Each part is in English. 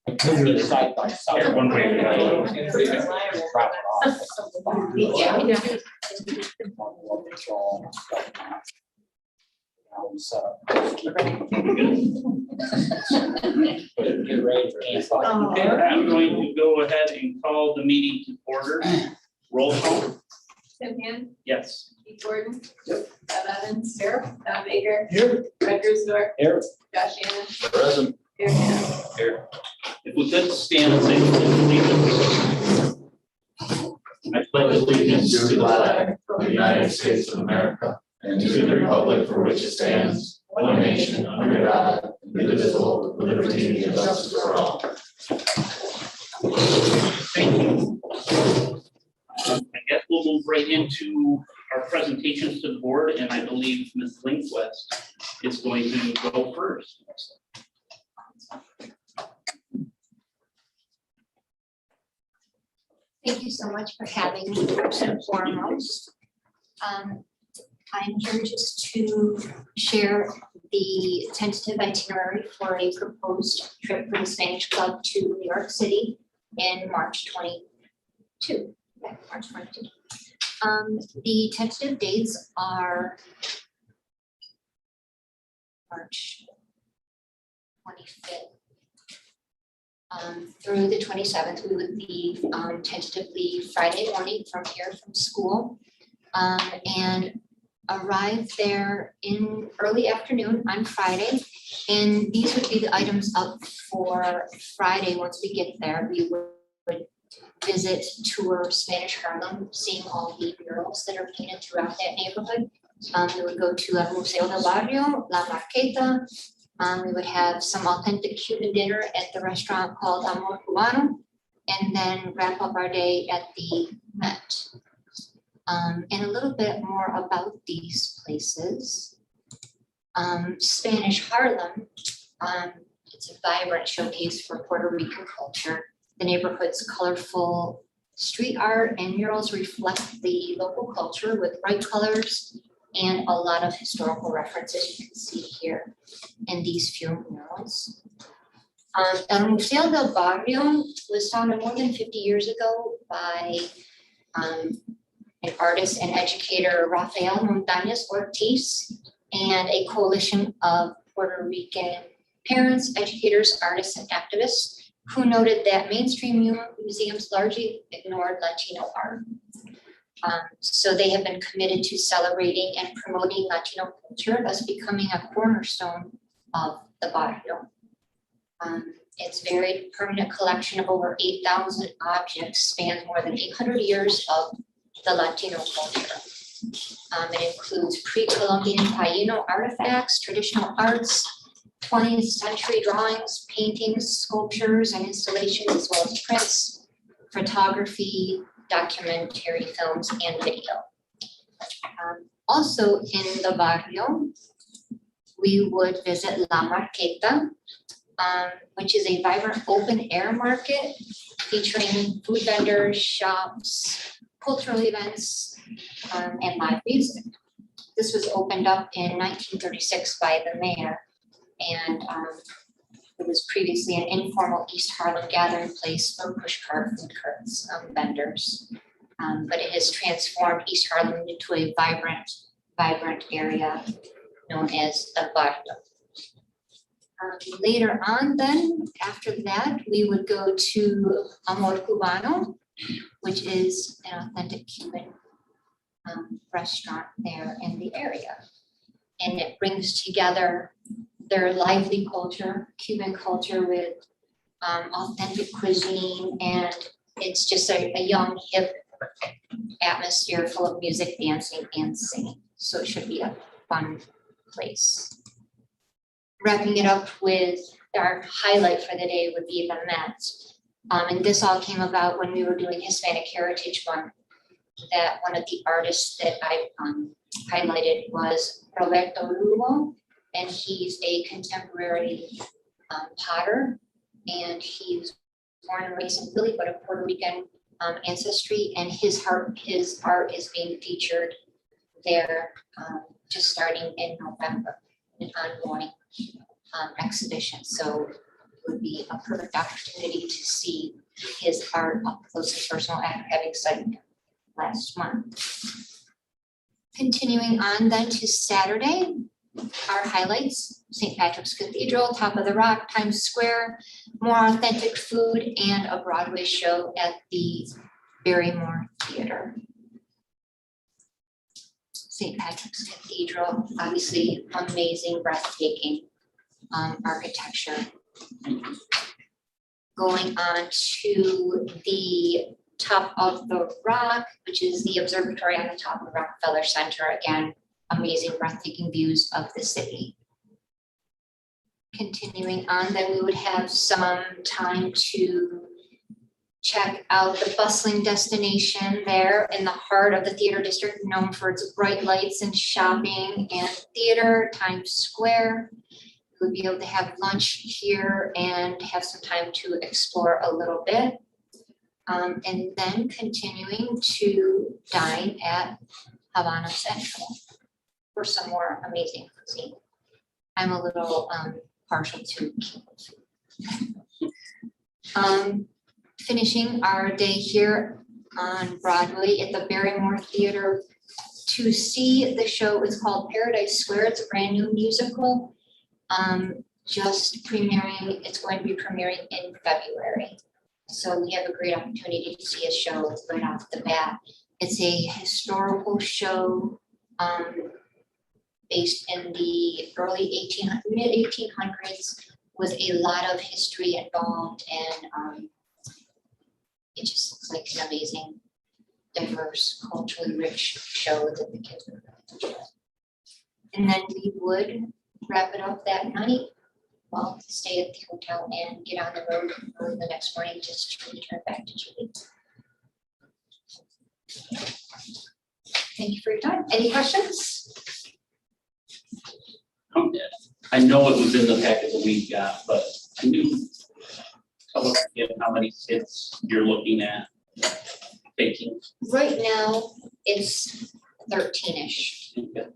Side by side. Yeah, one way or the other. Drop it off. Yeah. Get ready for camp. Okay, I'm going to go ahead and call the meeting to order. Roll call. Tim Hand, Yes. Keith Gordon. Yep. Bob Evans. Here. Tom Baker. Here. Fred Grusdorf. Here. Josh Allen. Present. Here. Here. If we could stand and say allegiance. I pledge allegiance to the flag of the United States of America and to the republic for which it stands, one nation under God, indivisible, with liberty and justice for all. Thank you. I guess we'll move right into our presentations to the board, and I believe Ms. Linkquist is going to go first. Thank you so much for having me first and foremost. I'm here just to share the tentative itinerary for a proposed trip for the Spanish Club to New York City in March 22. Yeah, March 22. The tentative dates are March 25th. Through the 27th, we would be tentatively Friday morning from here from school and arrive there in early afternoon on Friday. And these would be the items up for Friday. Once we get there, we would visit, tour Spanish Harlem, seeing all the murals that are painted throughout that neighborhood. We would go to El Museo del Barrio, La Marqueta. We would have some authentic Cuban dinner at the restaurant called Amor Cubano, and then wrap up our day at the Met. And a little bit more about these places. Spanish Harlem, it's a vibrant showcase for Puerto Rican culture. The neighborhood's colorful street art and murals reflect the local culture with bright colors and a lot of historical references you can see here in these few murals. El Museo del Barrio was founded more than 50 years ago by an artist and educator, Rafael Montañez Ortiz, and a coalition of Puerto Rican parents, educators, artists, and activists who noted that mainstream museums largely ignored Latino art. So they have been committed to celebrating and promoting Latino culture, thus becoming a cornerstone of the barrio. Its varied permanent collection of over 8,000 objects spans more than 800 years of the Latino culture. It includes pre-Columbian Taíno artifacts, traditional arts, 20th century drawings, paintings, sculptures, and installations, as well as prints, photography, documentary films, and video. Also in the barrio, we would visit La Marqueta, which is a vibrant open air market featuring food vendors, shops, cultural events, and live music. This was opened up in 1936 by the mayor, and it was previously an informal East Harlem gathering place for pushcart food carts vendors. But it has transformed East Harlem into a vibrant area known as the barrio. Later on then, after that, we would go to Amor Cubano, which is an authentic Cuban restaurant there in the area. And it brings together their lively culture, Cuban culture, with authentic cuisine, and it's just a young, hip atmosphere full of music, dancing, and singing. So it should be a fun place. Wrapping it up with our highlight for the day would be the Met. And this all came about when we were doing Hispanic Heritage Month, that one of the artists that I highlighted was Roberto Lugo, and he's a contemporary potter, and he was born and raised in Philly, but of Puerto Rican ancestry, and his art is being featured there just starting in November, an ongoing exhibition. So would be a perfect opportunity to see his art up close and personal after having studied him last month. Continuing on then to Saturday, our highlights: St. Patrick's Cathedral, Top of the Rock, Times Square, more authentic food, and a Broadway show at the Barrymore Theater. St. Patrick's Cathedral, obviously amazing, breathtaking architecture. Going on to the Top of the Rock, which is the observatory on the top of Rockefeller Center. Again, amazing, breathtaking views of the city. Continuing on, then we would have some time to check out the bustling destination there in the heart of the theater district, known for its bright lights and shopping and theater, Times Square. We'll be able to have lunch here and have some time to explore a little bit. And then continuing to dine at Havana Central for some more amazing cuisine. I'm a little partial to Cuban food. Finishing our day here on Broadway at the Barrymore Theater to see the show. It's called Paradise Square. It's a brand new musical. Just premiering, it's going to be premiering in February. So we have a great opportunity to see a show right off the bat. It's a historical show based in the mid 1800s with a lot of history involved, and it just looks like an amazing, diverse, culturally rich show that the kids are going to enjoy. And then we would wrap it up that night, well, stay at the hotel and get on the road for the next morning just to return back to Julie. Thank you for your time. Any questions? I know it was in the packet that we got, but can you tell us again how many kids you're looking at taking? Right now, it's 13-ish. Okay.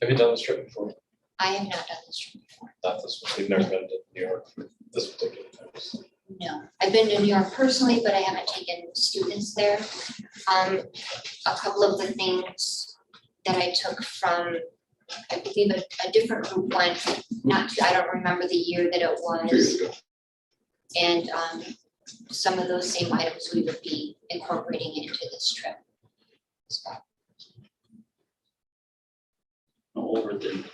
Have you done this trip before? I have not done this trip before. Not this one. We've never been to New York for this particular time. No, I've been to New York personally, but I haven't taken students there. A couple of the things that I took from, I believe a different group went, I don't remember the year that it 2 years was. ago. And some of those same items we would be incorporating into this trip. So, Over the,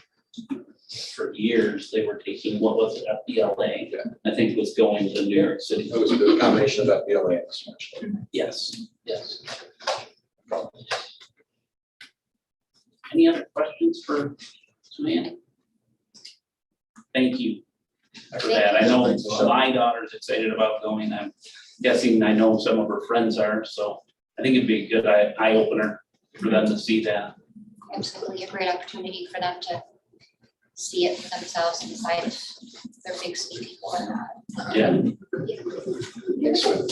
for years, they were taking, what was it, FBLA? Yeah. I think it was going to New York City. It was a combination of FBLA and expansion. Yes, yes. Any other questions for Samantha? Thank you for that. I know my daughter's excited about going. I'm guessing, I know some of her friends are, so I think it'd be a good eye opener for them to see that. absolutely a great opportunity for them to see it for themselves and decide if they're big speaking or not. Yeah.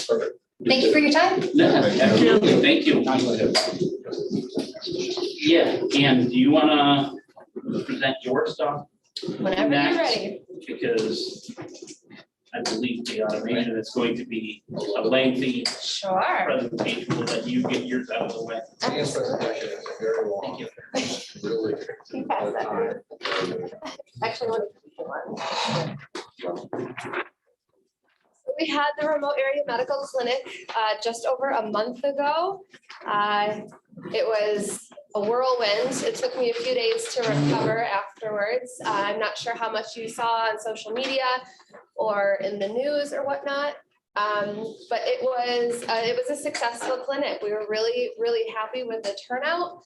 Perfect. Thank you for your time. Yeah, absolutely. Thank you. Yeah, and do you wanna present your stuff? Whenever you're Next, ready. Because I believe the automation is going to be a lengthy Sure. presentation, so that you get yours out of the way. Ian's presentation is very long. Thank you. Really. You pass that. Actually, one. We had the remote area medical clinic just over a month ago. It was a whirlwind. It took me a few days to recover afterwards. I'm not sure how much you saw on social media or in the news or whatnot. But it was a successful clinic. We were really, really happy with the turnout.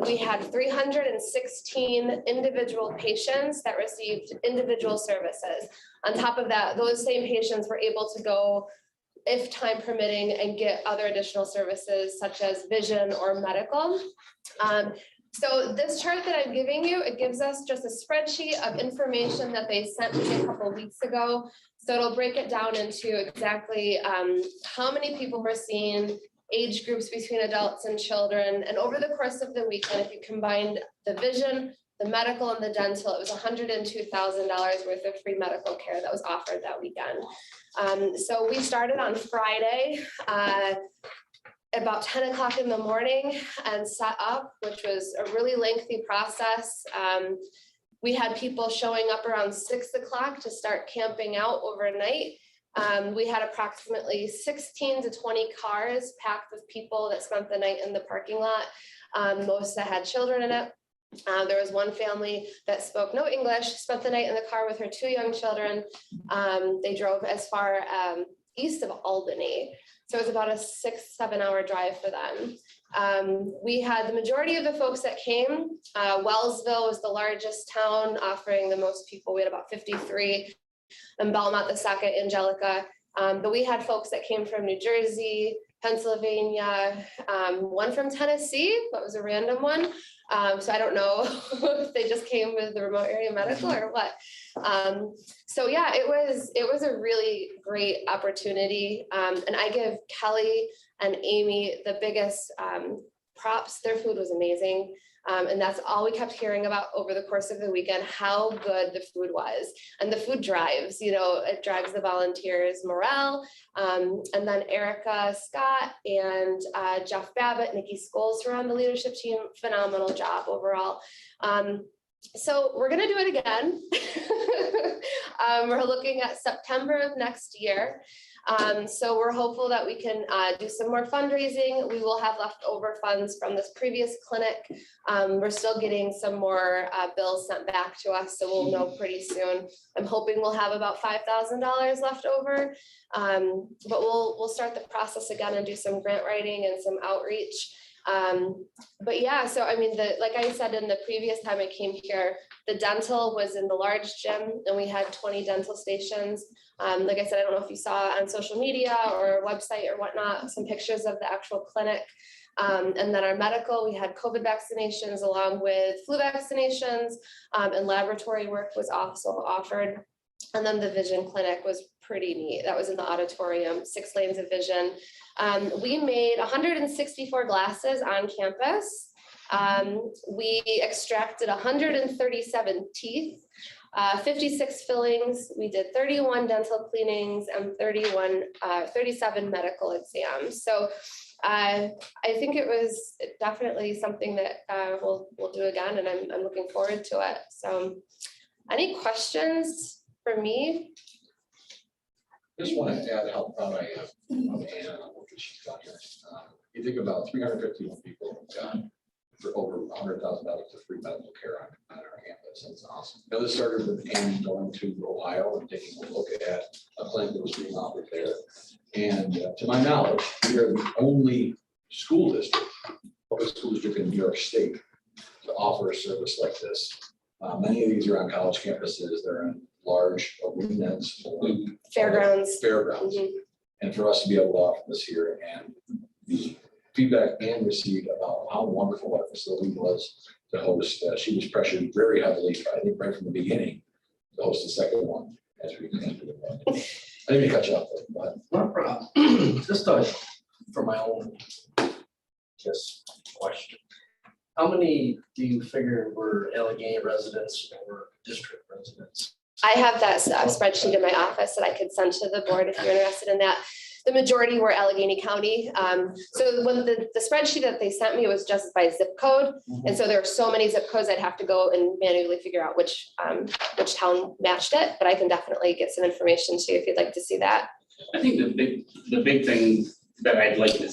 We had 316 individual patients that received individual services. On top of that, those same patients were able to go, if time permitting, and get other additional services such as vision or medical. So this chart that I'm giving you, it gives us just a spreadsheet of information that they sent me a couple of weeks ago. So it'll break it down into exactly how many people we're seeing, age groups between adults and children. And over the course of the weekend, if you combined the vision the medical and the dental, it was $102,000 worth of free medical care that was offered that weekend. So we started on Friday, about 10 o'clock in the morning and set up, which was a really lengthy process. We had people showing up around 6 o'clock to start camping out overnight. We had approximately 16 to 20 cars packed with people that spent the night in the parking lot. Most that had children in it. There was one family that spoke no English, spent the night in the car with her 2 young children. They drove as far east of Albany. So it was about a 6-7 hour drive for them. We had the majority of the folks that came. Wellsville was the largest town, offering the most people. We had about 53, and Belmont the second, Angelica. But we had folks that came from New Jersey, Pennsylvania, one from Tennessee, that was a random one. So I don't know if they just came with the remote area medical or what. So yeah, it was a really great opportunity. And I give Kelly and Amy the biggest props. Their food was amazing. And that's all we kept hearing about over the course of the weekend, how good the food was. And the food drives, it drives the volunteers' morale. And then Erica Scott and Jeff Babbitt, Nikki Scholes were on the leadership team. Phenomenal job overall. So we're gonna do it again. We're looking at September of next year. So we're hopeful that we can do some more fundraising. We will have leftover funds from this previous clinic. We're still getting some more bills sent back to us, so we'll know pretty soon. I'm hoping we'll have about $5,000 left over, but we'll start the process again and do some grant writing and some outreach. But yeah, so I mean, like I said, in the previous time I came here, the dental was in the large gym and we had 20 dental stations. Like I said, I don't know if you saw on social media or website or whatnot, some pictures of the actual clinic. And then our medical, we had COVID vaccinations along with flu vaccinations, and laboratory work was also offered. And then the vision clinic was pretty neat. That was in the auditorium, 6 lanes of vision. We made 164 glasses on campus. We extracted 137 teeth, 56 fillings. We did 31 dental cleanings and 37 medical exams. So I think it was definitely something that we'll do again, and I'm looking forward to it. So any questions for me? Just want to add how proud I am of Anna and what she's done here. You think about 351 people got for over $100,000 of free medical care on our campus. That's awesome. Now, this started with Annie going to Ohio and taking a look at a clinic that was being offered there. And to my knowledge, we are the only school district, public school district in New York State to offer a service like this. Many of these are on college campuses. They're in large arenas, Fairgrounds. Mm-hmm. And for us to be able to offer this here, and the feedback Anne received about how wonderful that facility was to host, she was pressured very heavily, I think right from the beginning, to host the second one as we came to the point. I didn't mean to cut you off, but No problem. Just for my own question. How many do you figure were Allegheny residents or district residents? I have that spreadsheet in my office that I could send to the board if you're interested in that. The majority were Allegheny County. So when the spreadsheet that they sent me was just by zip code. And so there are so many zip codes, I'd have to go and manually figure out which town matched it, but I can definitely get some information too if you'd like to see that. I think the big thing that I'd like to,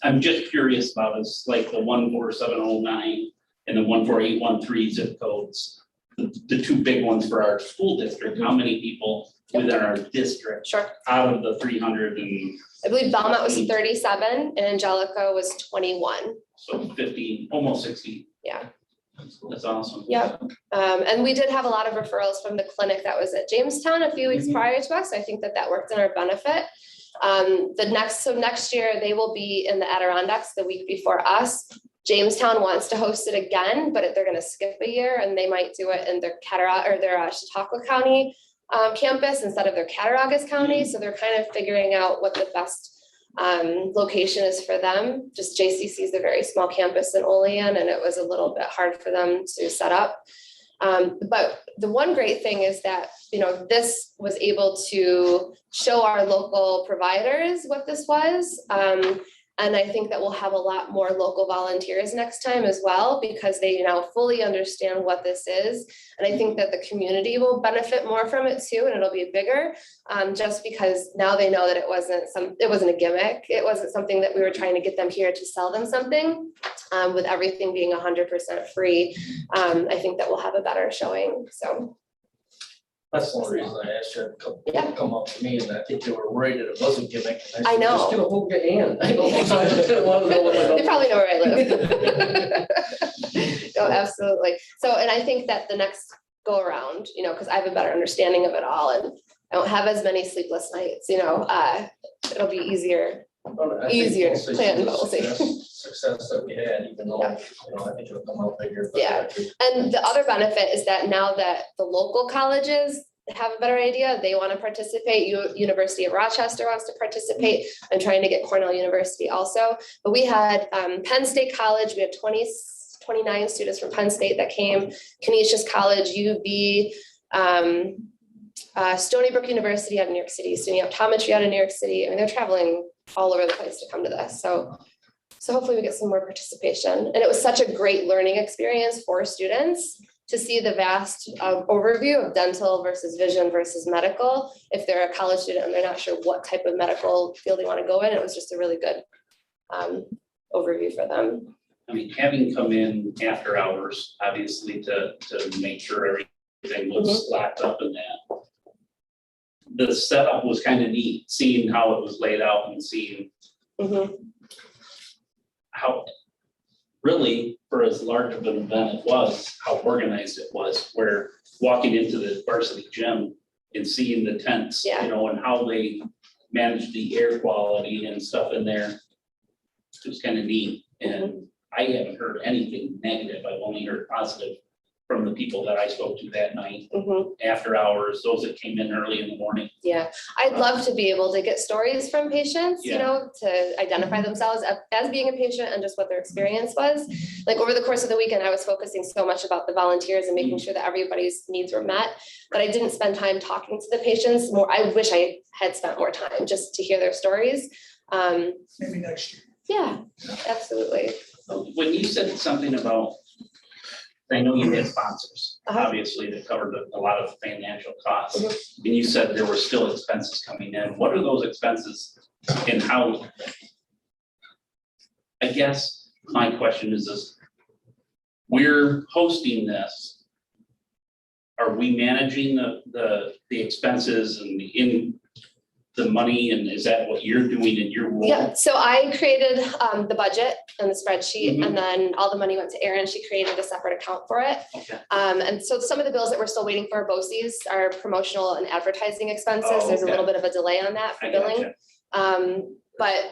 I'm just curious about is like the 14709 and the 14813 zip codes, the 2 big ones for our school district. How many people within our district Sure. out of the 300 and I believe Belmont was 37 and Angelica was 21. so 50, almost 60. Yeah. That's awesome. Yep. And we did have a lot of referrals from the clinic that was at Jamestown a few weeks prior to us. I think that worked in our benefit. Next year they will be in the Adirondacks the week before us. Jamestown wants to host it again, but they're going to skip a year and they might do it in their Chautauqua County campus instead of their Cattaraugus County. So they're kind of figuring out what the best location is for them. Just JCC is a very small campus in Olean, and it was a little bit hard for them to set up. But the one great thing is that, this was able to show our local providers what this was. And I think that we'll have a lot more local volunteers next time as well, because they now fully understand what this is. And I think that the community will benefit more from it too, and it'll be bigger, just because now they know that it wasn't a gimmick. It wasn't something that we were trying to get them here to sell them something. With everything being 100% free, I think that we'll have a better showing, so. That's the only reason I asked you to Yeah. come up to me, and I think they were worried that it wasn't gimmick. And I said, know. Just get a hold of Ann. So I just didn't want to know what They probably know where I live. No, absolutely. So, and I think that the next go around, because I have a better understanding of it all, and I don't have as many sleepless nights, it'll be easier. Easier to plan policy. Success that we had, even though, Yeah. I think it'll come out bigger. but Yeah. And the other benefit is that now that the local colleges have a better idea, they want to participate. University of Rochester wants to participate. I'm trying to get Cornell University also. But we had Penn State College, we had 29 students from Penn State that came, Canisius College, UB, Stony Brook University out of New York City, SUNY Optometry out of New York City. I mean, they're traveling all over the place to come to this. So hopefully we get some more participation. And it was such a great learning experience for students to see the vast overview of dental versus vision versus medical. If they're a college student and they're not sure what type of medical field they want to go in, it was just a really good overview for them. I mean, having come in after hours, obviously to make sure everything was locked up in that. The setup was kind of neat, seeing how it was laid out and seeing how, really, for as large of an event it was, how organized it was, where walking into the varsity gym and seeing the tents, Yeah. and how they managed the air quality and stuff in there. It was kind of neat, and I haven't heard anything negative. I've only heard positive from the people that I spoke to that night, after hours, those that came in early in the morning. Yeah, I'd love to be able to get stories from patients, to identify themselves as being a patient and just what their experience was. Like over the course of the weekend, I was focusing so much about the volunteers and making sure that everybody's needs were met, but I didn't spend time talking to the patients more. I wish I had spent more time just to hear their stories. Maybe next year. Yeah, absolutely. When you said something about, I know you had sponsors, obviously, that covered a lot of financial costs. And you said there were still expenses coming in. What are those expenses and how? I guess my question is this, we're hosting this. Are we managing the expenses and the money, and is that what you're doing in your role? Yeah, so I created the budget and the spreadsheet, and then all the money went to Erin. She created a separate account for it. Okay. And so some of the bills that we're still waiting for BOCES are promotional and advertising expenses. Oh, There's a okay. little bit of a delay on that for I billing. gotcha. But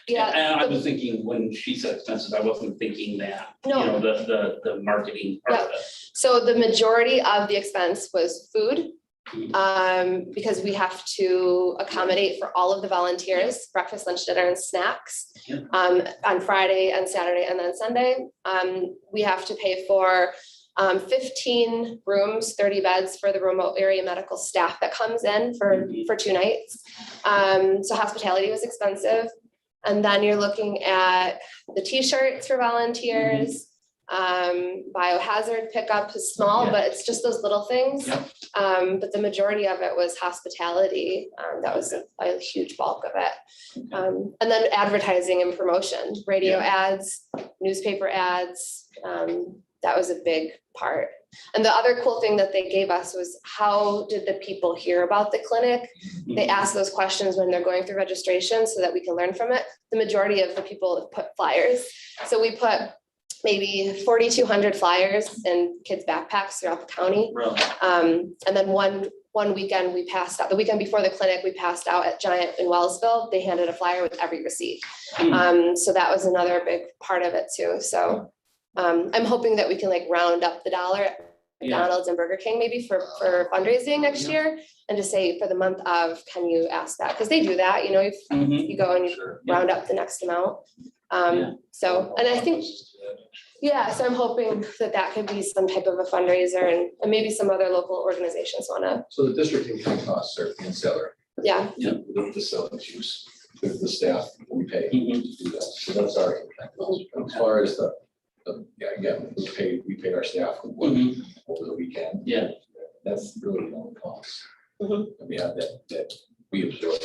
yeah. And I was thinking, when she said expenses, I wasn't thinking that, No. the marketing part of it. So the majority of the expense was food. Because we have to accommodate for all of the volunteers, breakfast, lunch, dinner, and snacks. Yeah. On Friday and Saturday and then Sunday. We have to pay for 15 rooms, 30 beds for the remote area medical staff that comes in for 2 nights. So hospitality was expensive. And then you're looking at the t-shirts for volunteers. Biohazard pickup is small, but it's just those little things. Yep. But the majority of it was hospitality. That was a huge bulk of it. And then advertising and promotion, radio ads, newspaper ads. That was a big part. And the other cool thing that they gave us was, how did the people hear about the clinic? They ask those questions when they're going through registration so that we can learn from it. The majority of the people put flyers. So we put maybe 4,200 flyers in kids' backpacks throughout the county. Really? And then one weekend we passed out, the weekend before the clinic, we passed out at Giant in Wellsville. They handed a flyer with every receipt. So that was another big part of it too. So I'm hoping that we can round up the dollar McDonald's and Burger King maybe for fundraising next year. And just say for the month of, can you ask that? Because they do that, you know, if Mhm. you go and you Sure. round up the next amount. Yeah. So, and I think, yeah, so I'm hoping that that could be some type of a fundraiser and maybe some other local organizations wanna, So the district income costs are in salary, yeah, the facilities use, the staff we pay to Mhm. do that. So that's our impact cost. As far as yeah, again, we pay our staff who work Mhm. over the weekend. Yeah. That's really the only cost. Mhm. And we have that we absorb.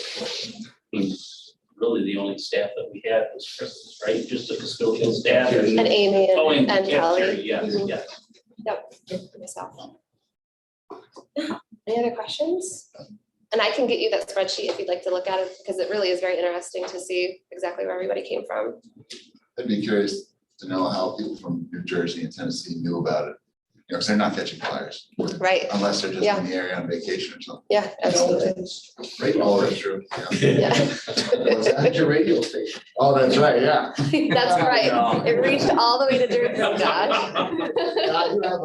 Really, the only staff that we had was Chris's, right? Just the custodial staff. and Amy Oh, and and Kelly. cafeteria, yes, Mhm. yes. Yep, myself. Any other questions? And I can get you that spreadsheet if you'd like to look at it, because it really is very interesting to see exactly where everybody came from. I'd be curious to know how people from New Jersey and Tennessee knew about it. You know, because they're not catching flyers. Right, Unless they're just Yeah. in the area on vacation or something. yeah, absolutely, Right, oh, that's true. Yeah. yeah. What's that? Your radio station. Oh, that's right, yeah. That's right, it reached all the way to Jersey, Josh. God, you have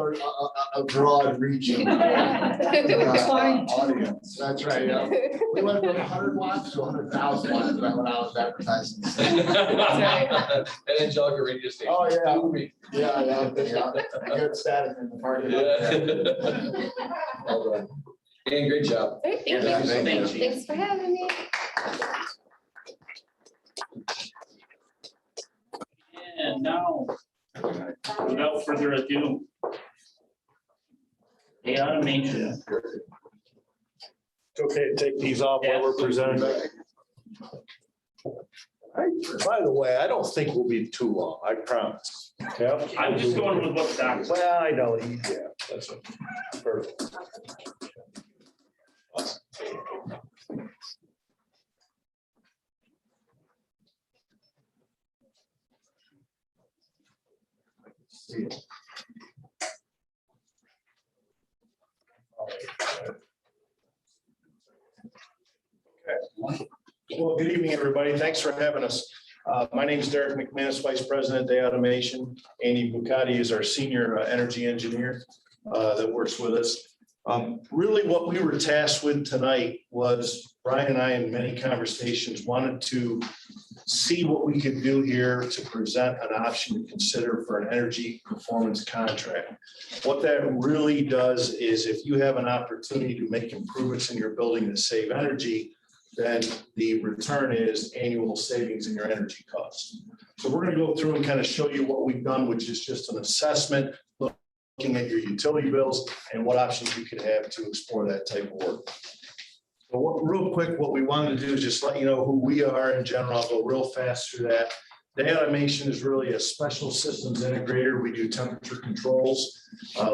a broad reaching audience. That's right, yeah. We went from 100 watts to 100,000 watts when I was advertising. right. And Angelica radio station. Oh, yeah. Yeah. Good status in the parking lot. Well done. And great job. Great, thank Yeah, you. thank you. Thanks for having me. And now, without further ado. The automation. Okay, to take these off while we're presenting. By the way, I don't think we'll be too long, I promise. Yeah. I'm just going with what Doc's. Well, I know, yeah, that's it. Perfect. See it. Okay. Well, good evening, everybody. Thanks for having us. My name is Derek McManus, Vice President, Day Automation. Andy Bucati is our Senior Energy Engineer that works with us. Really what we were tasked with tonight was Brian and I, in many conversations, wanted to see what we could do here to present an option to consider for an energy performance contract. What that really does is if you have an opportunity to make improvements in your building to save energy, then the return is annual savings in your energy costs. So we're going to go through and kind of show you what we've done, which is just an assessment, looking at your utility bills and what options you could have to explore that type of work. So real quick, what we wanted to do is just let you know who we are in general. I'll go real fast through that. Day Automation is really a special systems integrator. We do temperature controls.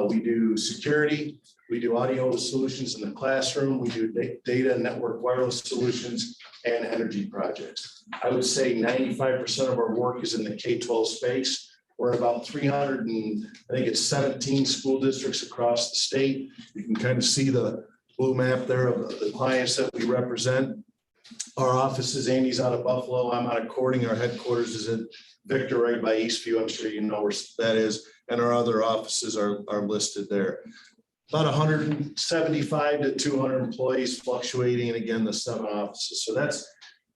We do security. We do audio solutions in the classroom. We do data and network wireless solutions and energy projects. I would say 95% of our work is in the K-12 space. We're in about 300 and I think it's 17 school districts across the state. You can kind of see the blue map there of the clients that we represent. Our office is Andy's out of Buffalo. I'm out of Corning. Our headquarters is in Victor right by Eastview. I'm sure you know where that is. And our other offices are listed there. About 175 to 200 employees fluctuating, and again, the 7 offices. So that's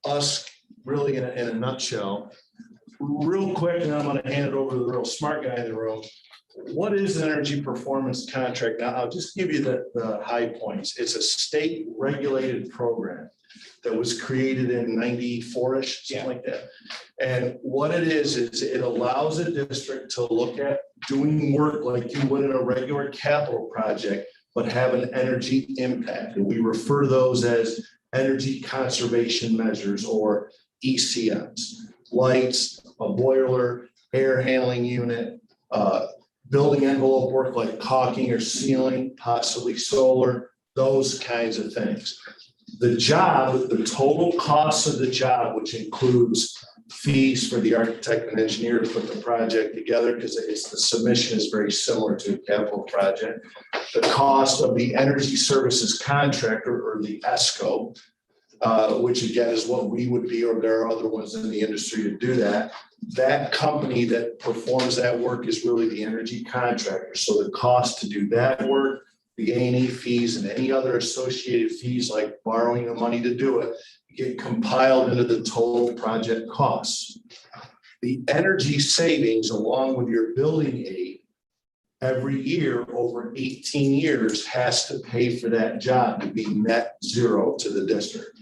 us really in a nutshell. Real quick, and I'm going to hand it over to the real smart guy in the room. What is an energy performance contract? Now, I'll just give you the high points. It's a state regulated program that was created in 94-ish, something like that. And what it is it allows a district to look at doing work like you would in a regular capital project, but have an energy impact. And we refer to those as energy conservation measures, or ECMs. Lights, a boiler, air handling unit, building envelope work like caulking or sealing, possibly solar, those kinds of things. The job, the total cost of the job, which includes fees for the architect and engineer to put the project together, because the submission is very similar to a capital project. The cost of the energy services contractor, or the ESCO, which again is what we would be, or there are other ones in the industry to do that. That company that performs that work is really the energy contractor. So the cost to do that work, the A&E fees and any other associated fees like borrowing the money to do it, get compiled into the total project costs. The energy savings along with your building aid every year over 18 years has to pay for that job to be net zero to the district.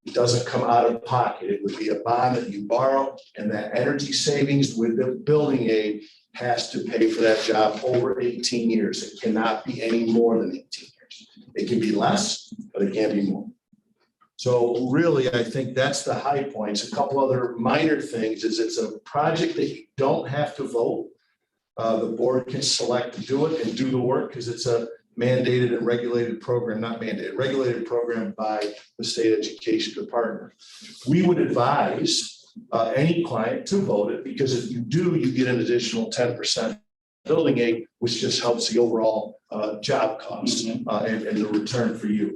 It doesn't come out of pocket. It would be a bond that you borrow, and that energy savings with the building aid has to pay for that job over 18 years. It cannot be any more than 18 years. It can be less, but it can't be more. So really, I think that's the high points. A couple other minor things is it's a project that you don't have to vote. The board can select to do it and do the work because it's a mandated and regulated program, not mandated, regulated program by the state education department. We would advise any client to vote it, because if you do, you get an additional 10% building aid, which just helps the overall job costs and the return for you.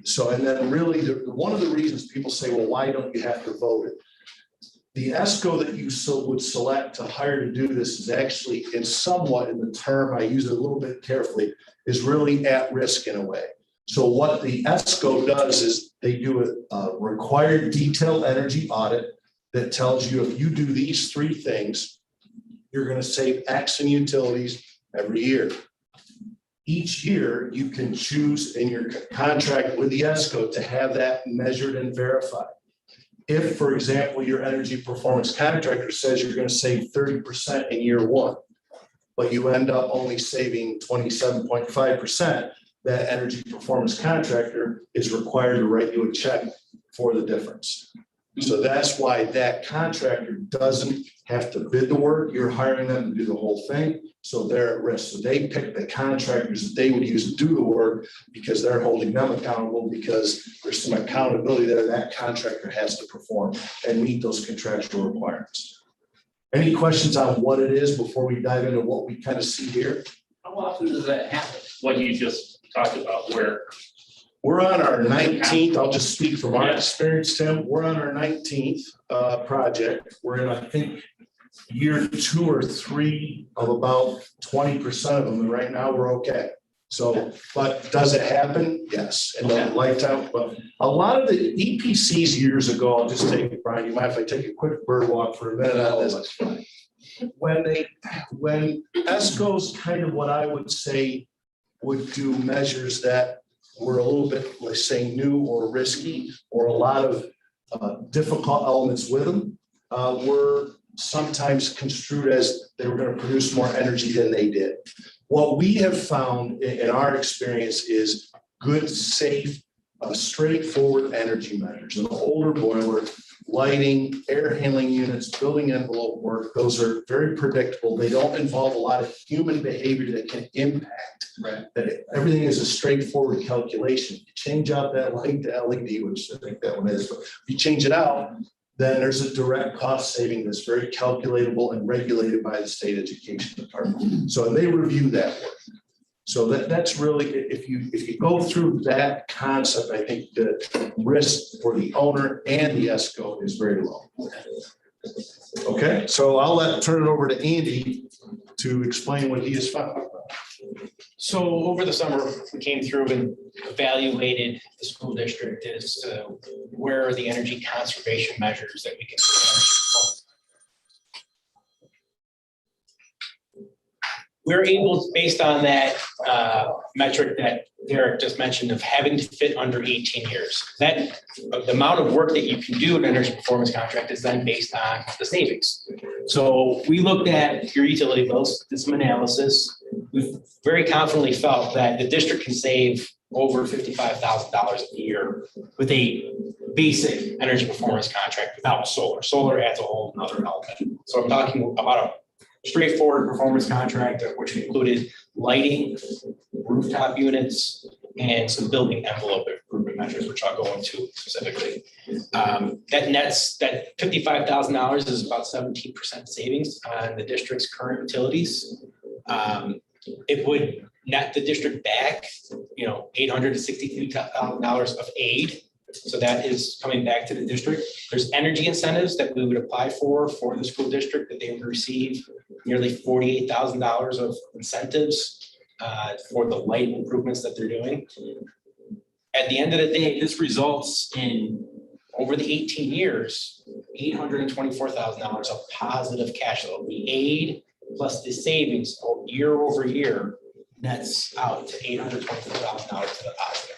So, and then really one of the reasons people say, well, why don't you have to vote it? The ESCO that you would select to hire to do this is actually somewhat in the term, I use it a little bit carefully, is really at risk in a way. So what the ESCO does is they do a required detailed energy audit that tells you if you do these three things, you're going to save X in utilities every year. Each year you can choose in your contract with the ESCO to have that measured and verified. If, for example, your energy performance contractor says you're going to save 30% in year one, but you end up only saving 27.5%, that energy performance contractor is required to write you a check for the difference. So that's why that contractor doesn't have to bid the work. You're hiring them to do the whole thing. So they're at risk. So they pick the contractors that they would use to do the work because they're holding them accountable, because there's some accountability there that contractor has to perform and meet those contractual requirements. Any questions on what it is before we dive into what we kind of see here? How often does that happen? What you just talked about, where we're on our 19th, I'll just speak from our experience, Tim. We're on our 19th project. We're in, I think, year 2 or 3 of about 20% of them. And right now we're okay. So, but does it happen? Yes. In the lifetime. But a lot of the EPCs years ago, I'll just take it, Brian, you mind if I take a quick bird walk for a minute on this? When ESCO's kind of what I would say would do measures that were a little bit, let's say, new or risky, or a lot of difficult elements with them, were sometimes construed as they were going to produce more energy than they did. What we have found in our experience is good, safe, straightforward energy measures. An older boiler, lighting, air handling units, building envelope work, those are very predictable. They don't involve a lot of human behavior that can impact. Right. That everything is a straightforward calculation. You change out that light to LED, which I think that one is, but if you change it out, then there's a direct cost saving that's very calculatable and regulated by the state education department. So they review that work. So that's really, if you go through that concept, I think the risk for the owner and the ESCO is very low. Okay, so I'll turn it over to Andy to explain what he has found. So over the summer, we came through and evaluated the school district as to where are the energy conservation measures that we can. We're able, based on that metric that Derek just mentioned of having to fit under 18 years, that the amount of work that you can do in an energy performance contract is then based on the savings. So we looked at your utility bills, did some analysis. We very confidently felt that the district can save over $55,000 a year with a basic energy performance contract without solar. Solar adds a whole other element. So I'm talking about a straightforward performance contract, which included lighting, rooftop units, and some building envelope improvement measures, which I'll go into specifically. That nets, that $55,000 is about 17% savings on the district's current utilities. It would net the district back, $863,000 of aid So that is coming back to the district. There's energy incentives that we would apply for the school district that they would receive nearly $48,000 of incentives for the light improvements that they're doing. At the end of the day, this results in, over the 18 years, $824,000 of positive cash flow. The aid plus the savings year over year nets out to $824,000 to the positive.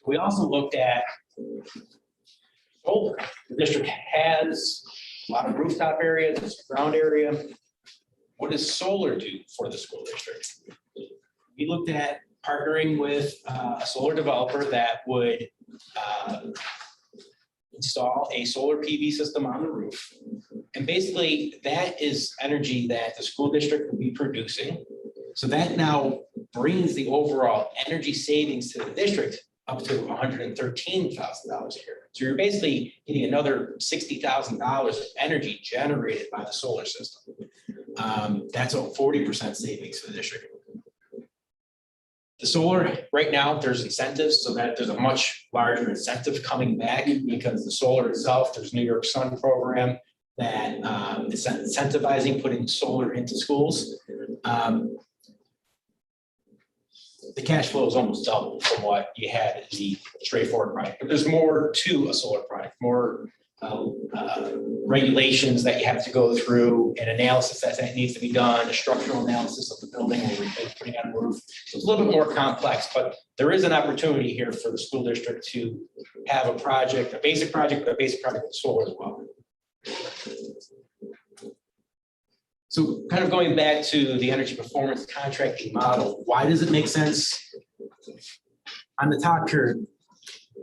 We also looked at solar. The district has a lot of rooftop areas, there's ground area. What does solar do for the school district? We looked at partnering with a solar developer that would install a solar PV system on the roof. And basically that is energy that the school district will be producing. So that now brings the overall energy savings to the district up to $113,000 a year. So you're basically getting another $60,000 of energy generated by the solar system. That's a 40% savings for the district. The solar, right now, there's incentives, so that there's a much larger incentive coming back because the solar itself, there's New York Sun program that is incentivizing putting solar into schools. The cash flow is almost double from what you had in the straightforward project, but there's more to a solar project, more regulations that you have to go through, an analysis that needs to be done, a structural analysis of the building where we're putting on a roof. So it's a little bit more complex, but there is an opportunity here for the school district to have a project, a basic project with solar as well. So kind of going back to the energy performance contracting model, why does it make sense? On the top here,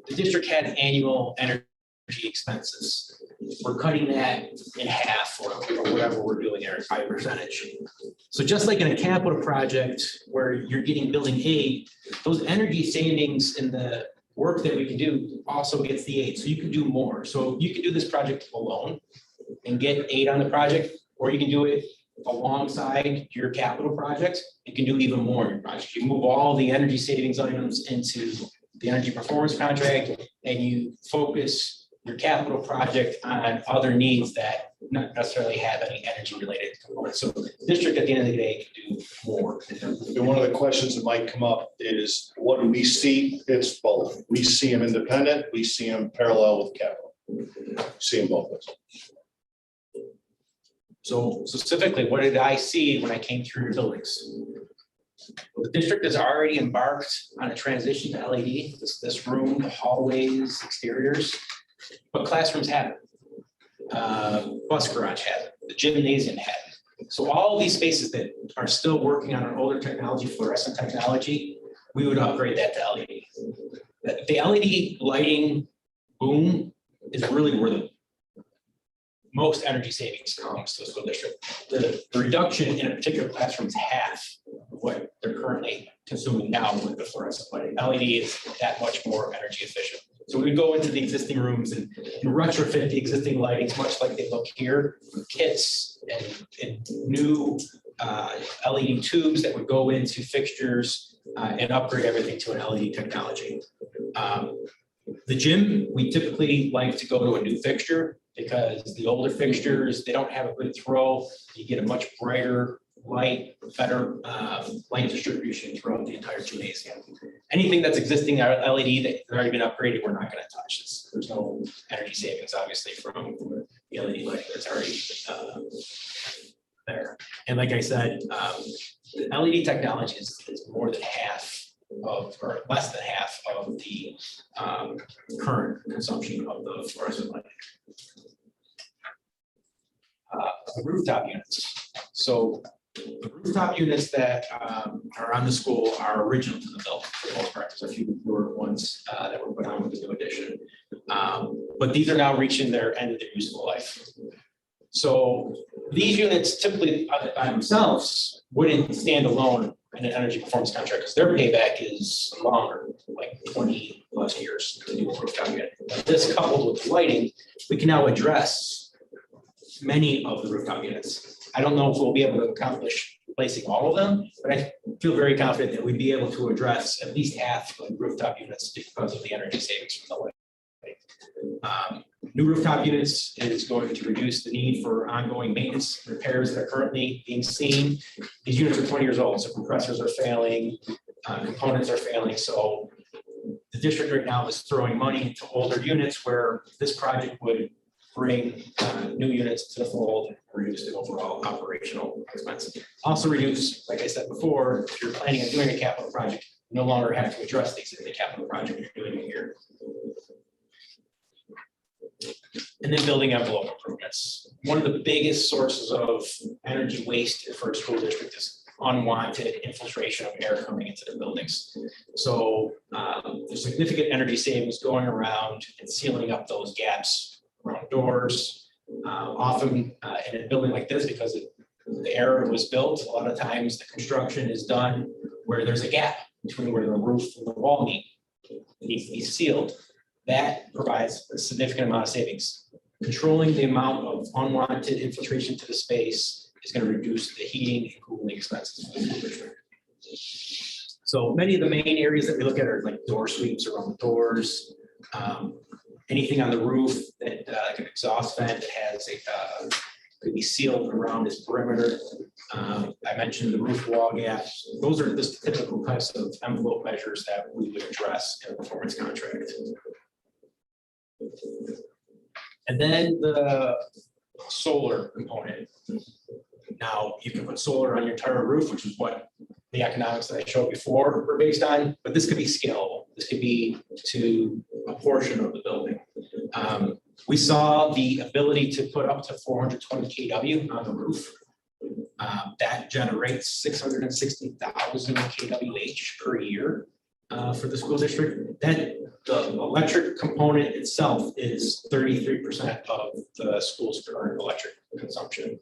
the district had annual energy expenses. We're cutting that in half or whatever we're doing there, 5%. So just like in a capital project where you're getting building aid, those energy savings in the work that we can do also gets the aid. So you can do more. So you can do this project alone and get aid on the project, or you can do it alongside your capital projects. You can do even more in your project. You move all the energy savings items into the energy performance contract and you focus your capital project on other needs that not necessarily have any energy related components. So the district at the end of the day can do more. And one of the questions that might come up is, what do we see? It's both. We see them independent, we see them parallel with capital. See them both ways. So specifically, what did I see when I came through your buildings? Well, the district has already embarked on a transition to LED, this room, the hallways, exteriors, but classrooms haven't. Bus garage hasn't, the gymnasium hasn't. So all these spaces that are still working on our older technology, fluorescent technology, we would upgrade that to LED. The LED lighting boom is really where the most energy savings comes to the school district. The reduction in a particular classroom is half of what they're currently consuming now with the fluorescent lighting. LED is that much more energy efficient. So we would go into the existing rooms and retrofit the existing lightings, much like they look here, with kits and new LED tubes that would go into fixtures and upgrade everything to an LED technology. The gym, we typically like to go to a new fixture because the older fixtures, they don't have a good throw. You get a much brighter light, better light distribution throughout the entire gymnasium. Anything that's existing LED that's already been upgraded, we're not going to touch this. There's no energy savings, obviously, from the LED light that's already there. And like I said, the LED technology is more than half of, or less than half of the current consumption of the fluorescent lighting. The rooftop units. So the rooftop units that are on the school are original to the building for the most part. There's a few newer ones that were put on with the new addition. But these are now reaching their end of their useful life. So these units typically by themselves wouldn't stand alone in an energy performance contract because their payback is longer, like 20 plus years to do a rooftop unit. But this coupled with lighting, we can now address many of the rooftop units. I don't know if we'll be able to accomplish replacing all of them, but I feel very confident that we'd be able to address at least half of rooftop units because of the energy savings from the light. New rooftop units is going to reduce the need for ongoing maintenance repairs that are currently being seen. These units are 20 years old, so compressors are failing, components are failing. So the district right now is throwing money into older units where this project would bring new units to the fold and reduce the overall operational expense. Also reduce, like I said before, if you're planning on doing a capital project, you no longer have to address these in the capital project you're doing it here. And then building envelope improvements. One of the biggest sources of energy waste for a school district is unwanted infiltration of air coming into the buildings. So there's significant energy savings going around and sealing up those gaps around doors. Often in a building like this, because the era was built, a lot of times the construction is done where there's a gap between where the roof and the wall meet. It needs to be sealed. That provides a significant amount of savings. Controlling the amount of unwanted infiltration to the space is going to reduce the heating and cooling expenses for the school district. So many of the main areas that we look at are like door sweeps around the doors, anything on the roof that like an exhaust vent that has a could be sealed around its perimeter. I mentioned the roof wall gaps. Those are the typical types of envelope measures that we would address in a performance contract. And then the solar component. Now you can put solar on your entire roof, which is what the economics that I showed before were based on, but this could be scalable. This could be to a portion of the building. We saw the ability to put up to 420 kW on the roof. That generates 660,000 kWh per year for the school district. Then the electric component itself is 33% of the school's current electric consumption.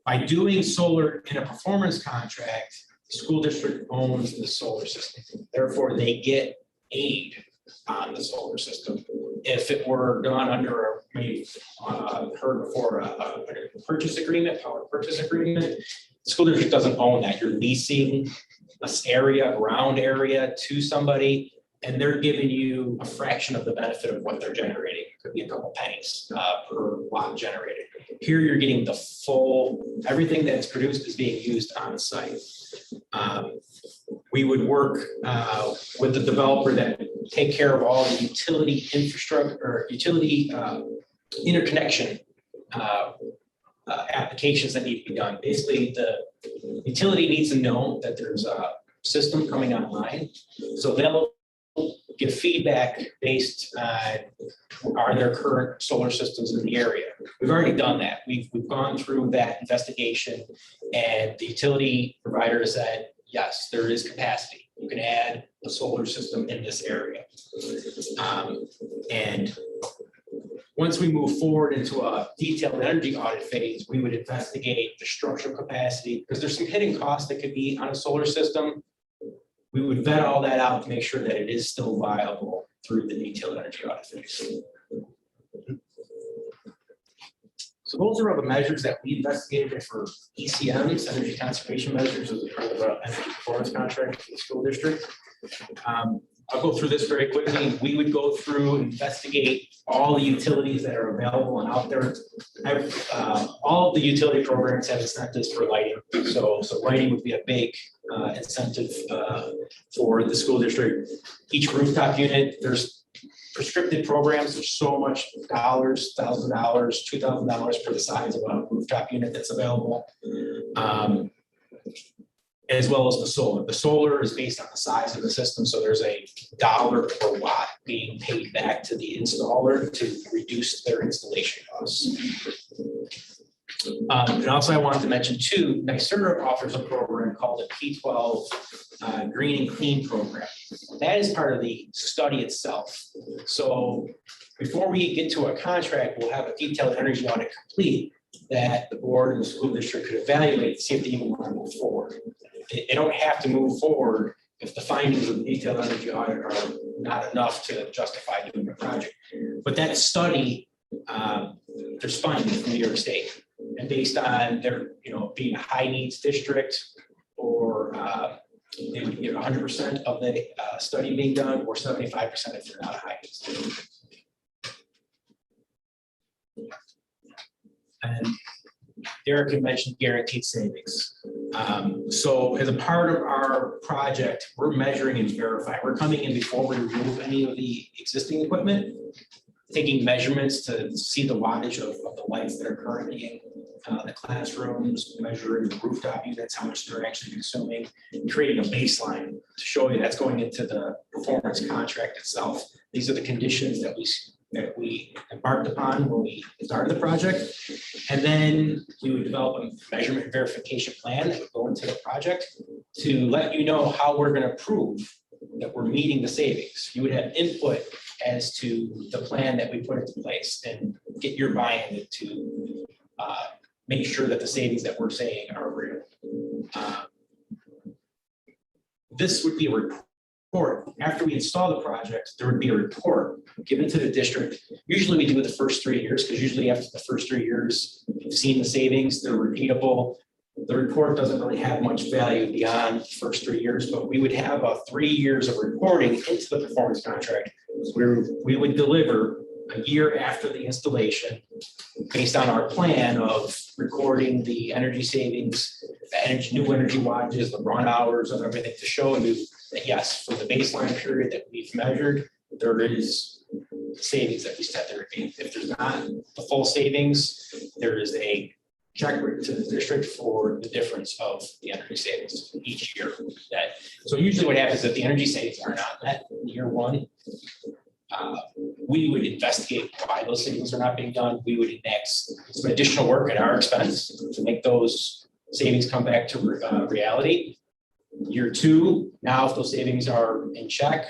By doing solar in a performance contract, the school district owns the solar system. Therefore, they get aid on the solar system. If it were done under a, maybe heard before, a purchase agreement, power purchase agreement, the school district doesn't own that. You're leasing this area, ground area to somebody, and they're giving you a fraction of the benefit of what they're generating. It could be a couple pennies per watt generated. Here you're getting the full, everything that's produced is being used on site. We would work with the developer that take care of all the utility infrastructure or utility interconnection applications that need to be done. Basically, the utility needs to know that there's a system coming online. So they'll give feedback based on are there current solar systems in the area. We've already done that. We've gone through that investigation, and the utility provider said, yes, there is capacity. You can add a solar system in this area. And once we move forward into a detailed energy audit phase, we would investigate the structural capacity, because there's some hidden costs that could be on a solar system. We would vet all that out to make sure that it is still viable through the detailed energy audit phase. So those are all the measures that we investigated for ECMs, energy conservation measures, as a part of the energy performance contract for the school district. I'll go through this very quickly. We would go through, investigate all the utilities that are available and out there. All of the utility programs have incentives for lighting. So lighting would be a big incentive for the school district. Each rooftop unit, there's prescriptive programs. There's so much dollars, $1,000, $2,000 for the size of a rooftop unit that's available. As well as the solar. The solar is based on the size of the system, so there's a $1 per watt being paid back to the installer to reduce their installation costs. And also I wanted to mention too, NYSERDA offers a program called the P12 Green and Clean program. That is part of the study itself. So before we get to a contract, we'll have a detailed energy audit complete that the board and the school district could evaluate to see if they even want to move forward. They don't have to move forward if the findings of the detailed energy audit are not enough to justify doing a project. But that study, there's findings from New York State. And based on their, being a high needs district, or they would get 100% of the study being done, or 75% if they're not a high needs district. And Derek had mentioned guaranteed savings. So as a part of our project, we're measuring and verifying. We're coming in before we remove any of the existing equipment, taking measurements to see the wattage of the lights that are currently in the classrooms, measuring the rooftop units, how much they're actually consuming, and creating a baseline to show you that's going into the performance contract itself. These are the conditions that we embarked upon when we started the project. And then we would develop a measurement verification plan that would go into the project to let you know how we're going to prove that we're meeting the savings. You would have input as to the plan that we put into place and get your buy-in to make sure that the savings that we're saying are real. This would be a report. After we install the project, there would be a report given to the district. Usually we do it the first 3 years, because usually after the first 3 years, you've seen the savings, they're repeatable. The report doesn't really have much value beyond the first 3 years, but we would have 3 years of reporting into the performance contract where we would deliver a year after the installation based on our plan of recording the energy savings, the new energy wattages, the run hours, and everything to show you that yes, for the baseline period that we've measured, there is savings that we set there. If there's not the full savings, there is a check to the district for the difference of the energy savings each year. So usually what happens if the energy savings are not met in year one, we would investigate why those savings are not being done. We would enact some additional work at our expense to make those savings come back to reality. Year two, now if those savings are in check,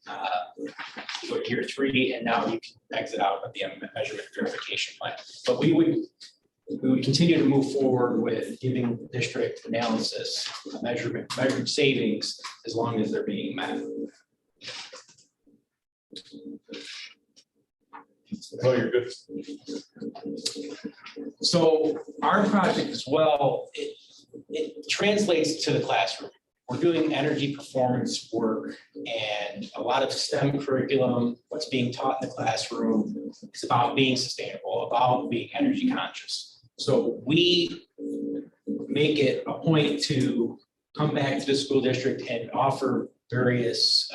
go to year three, and now you can exit out of the measurement verification plan. But we would continue to move forward with giving the district analysis, measured savings, as long as they're being met. Oh, you're good. So our project as well, it translates to the classroom. We're doing energy performance work and a lot of STEM curriculum. What's being taught in the classroom is about being sustainable, about being energy conscious. So we make it a point to come back to the school district and offer various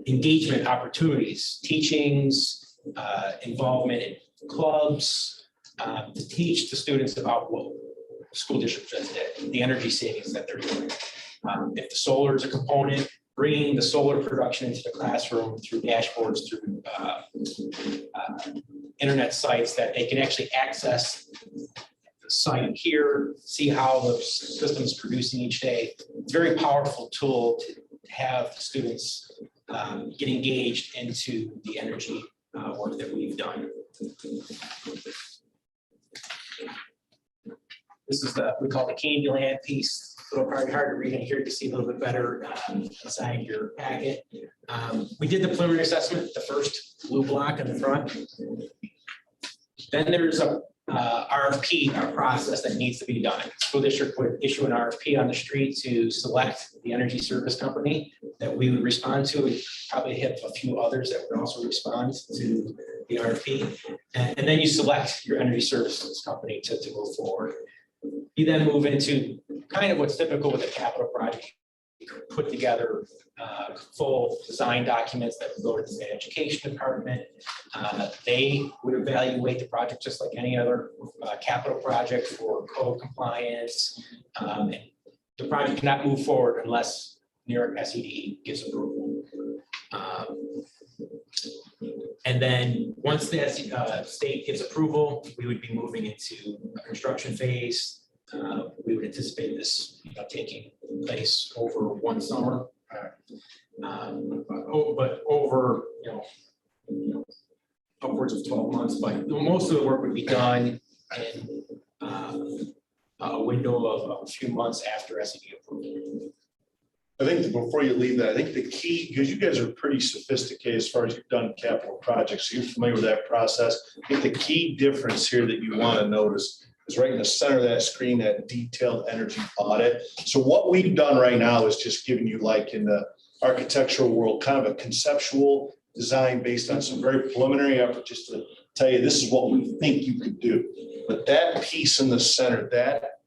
engagement opportunities, teachings, involvement in clubs, to teach the students about what the school district does, the energy savings that they're doing. If the solar is a component, bringing the solar production into the classroom through dashboards, through internet sites that they can actually access the site here, see how the system is producing each day. It's a very powerful tool to have students get engaged into the energy work that we've done. This is we call the Candyland piece. A little probably hard to read in here. You can see a little bit better inside your packet. We did the preliminary assessment, the first blue block in the front. Then there's a RFP, our process that needs to be done. School district would issue an RFP on the street to select the energy service company that we would respond to. We probably hit a few others that would also respond to the RFP. And then you select your energy services company to move forward. You then move into kind of what's typical with a capital project. You could put together full design documents that would go to the state education department. They would evaluate the project just like any other capital project for code compliance. And the project cannot move forward unless New York SED gives approval. And then once the state gives approval, we would be moving into a construction phase. We would anticipate this taking place over one summer, but over upwards of 12 months. But most of the work would be done in a window of a few months after SED approval. I think that before you leave that, I think the key, because you guys are pretty sophisticated as far as you've done capital projects, so you're familiar with that process. I think the key difference here that you want to notice is right in the center of that screen, that detailed energy audit. So what we've done right now is just giving you, like in the architectural world, kind of a conceptual design based on some very preliminary effort, just to tell you, this is what we think you could do. But that piece in the center, that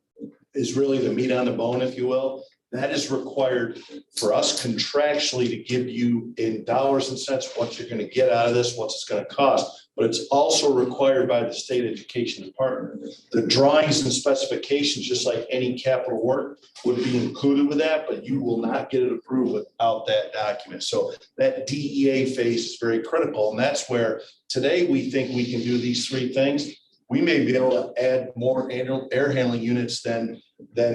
is really the meat on the bone, if you will. That is required for us contractually to give you in dollars and cents what you're going to get out of this, what it's going to cost. But it's also required by the state education department. The drawings and specifications, just like any capital work, would be included with that, but you will not get it approved without that document. So that DEA phase is very critical. And that's where today we think we can do these three things. We may be able to add more annual air handling units than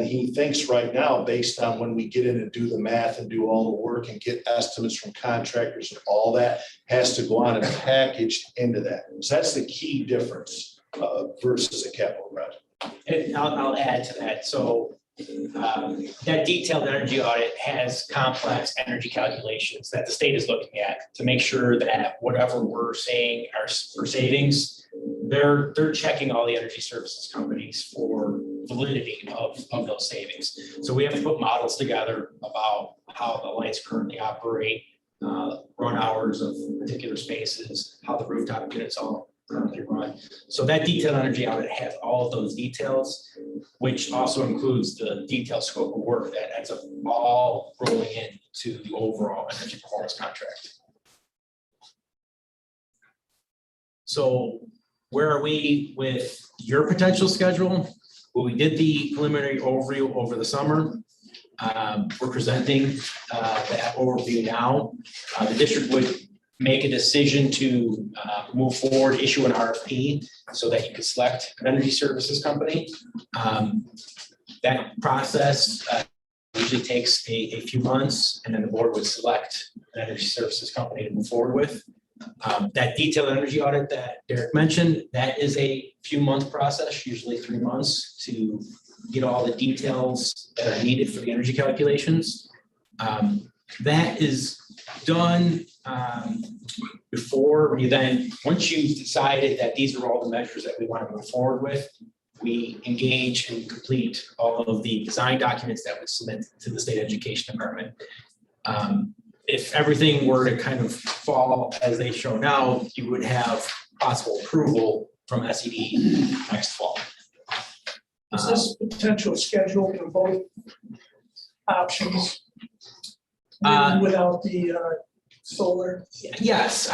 he thinks right now, based on when we get in and do the math and do all the work and get estimates from contractors, and all that has to go on and packaged into that. So that's the key difference versus a capital project. And I'll add to that. So that detailed energy audit has complex energy calculations that the state is looking at to make sure that whatever we're saying are for savings, they're checking all the energy services companies for validity of those savings. So we have to put models together about how the lights currently operate, run hours of particular spaces, how the rooftop units all currently run. So that detailed energy audit has all of those details, which also includes the detailed scope of work that ends up all rolling into the overall energy performance contract. So where are we with your potential schedule? Well, we did the preliminary overview over the summer. We're presenting that overview now. The district would make a decision to move forward, issue an RFP so that you could select an energy services company. That process usually takes a few months, and then the board would select an energy services company to move forward with. That detailed energy audit that Derek mentioned, that is a few month process, usually 3 months, to get all the details that are needed for the energy calculations. That is done before you then, once you've decided that these are all the measures that we want to move forward with, we engage and complete all of the design documents that we submit to the state education department. If everything were to kind of fall as they show now, you would have possible approval from SED next fall. Is this potential schedule for both options? Without the solar? Yes,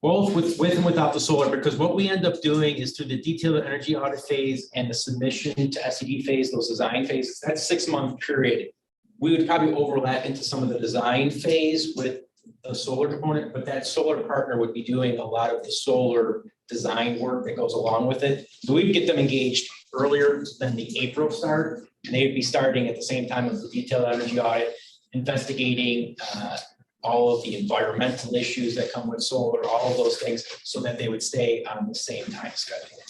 both with and without the solar, because what we end up doing is through the detailed energy audit phase and the submission to SED phase, those design phases, that 6-month period, we would probably overlap into some of the design phase with the solar component, but that solar partner would be doing a lot of the solar design work that goes along with it. So we'd get them engaged earlier than the April start, and they'd be starting at the same time as the detailed energy audit, investigating all of the environmental issues that come with solar, all of those things, so that they would stay on the same time schedule.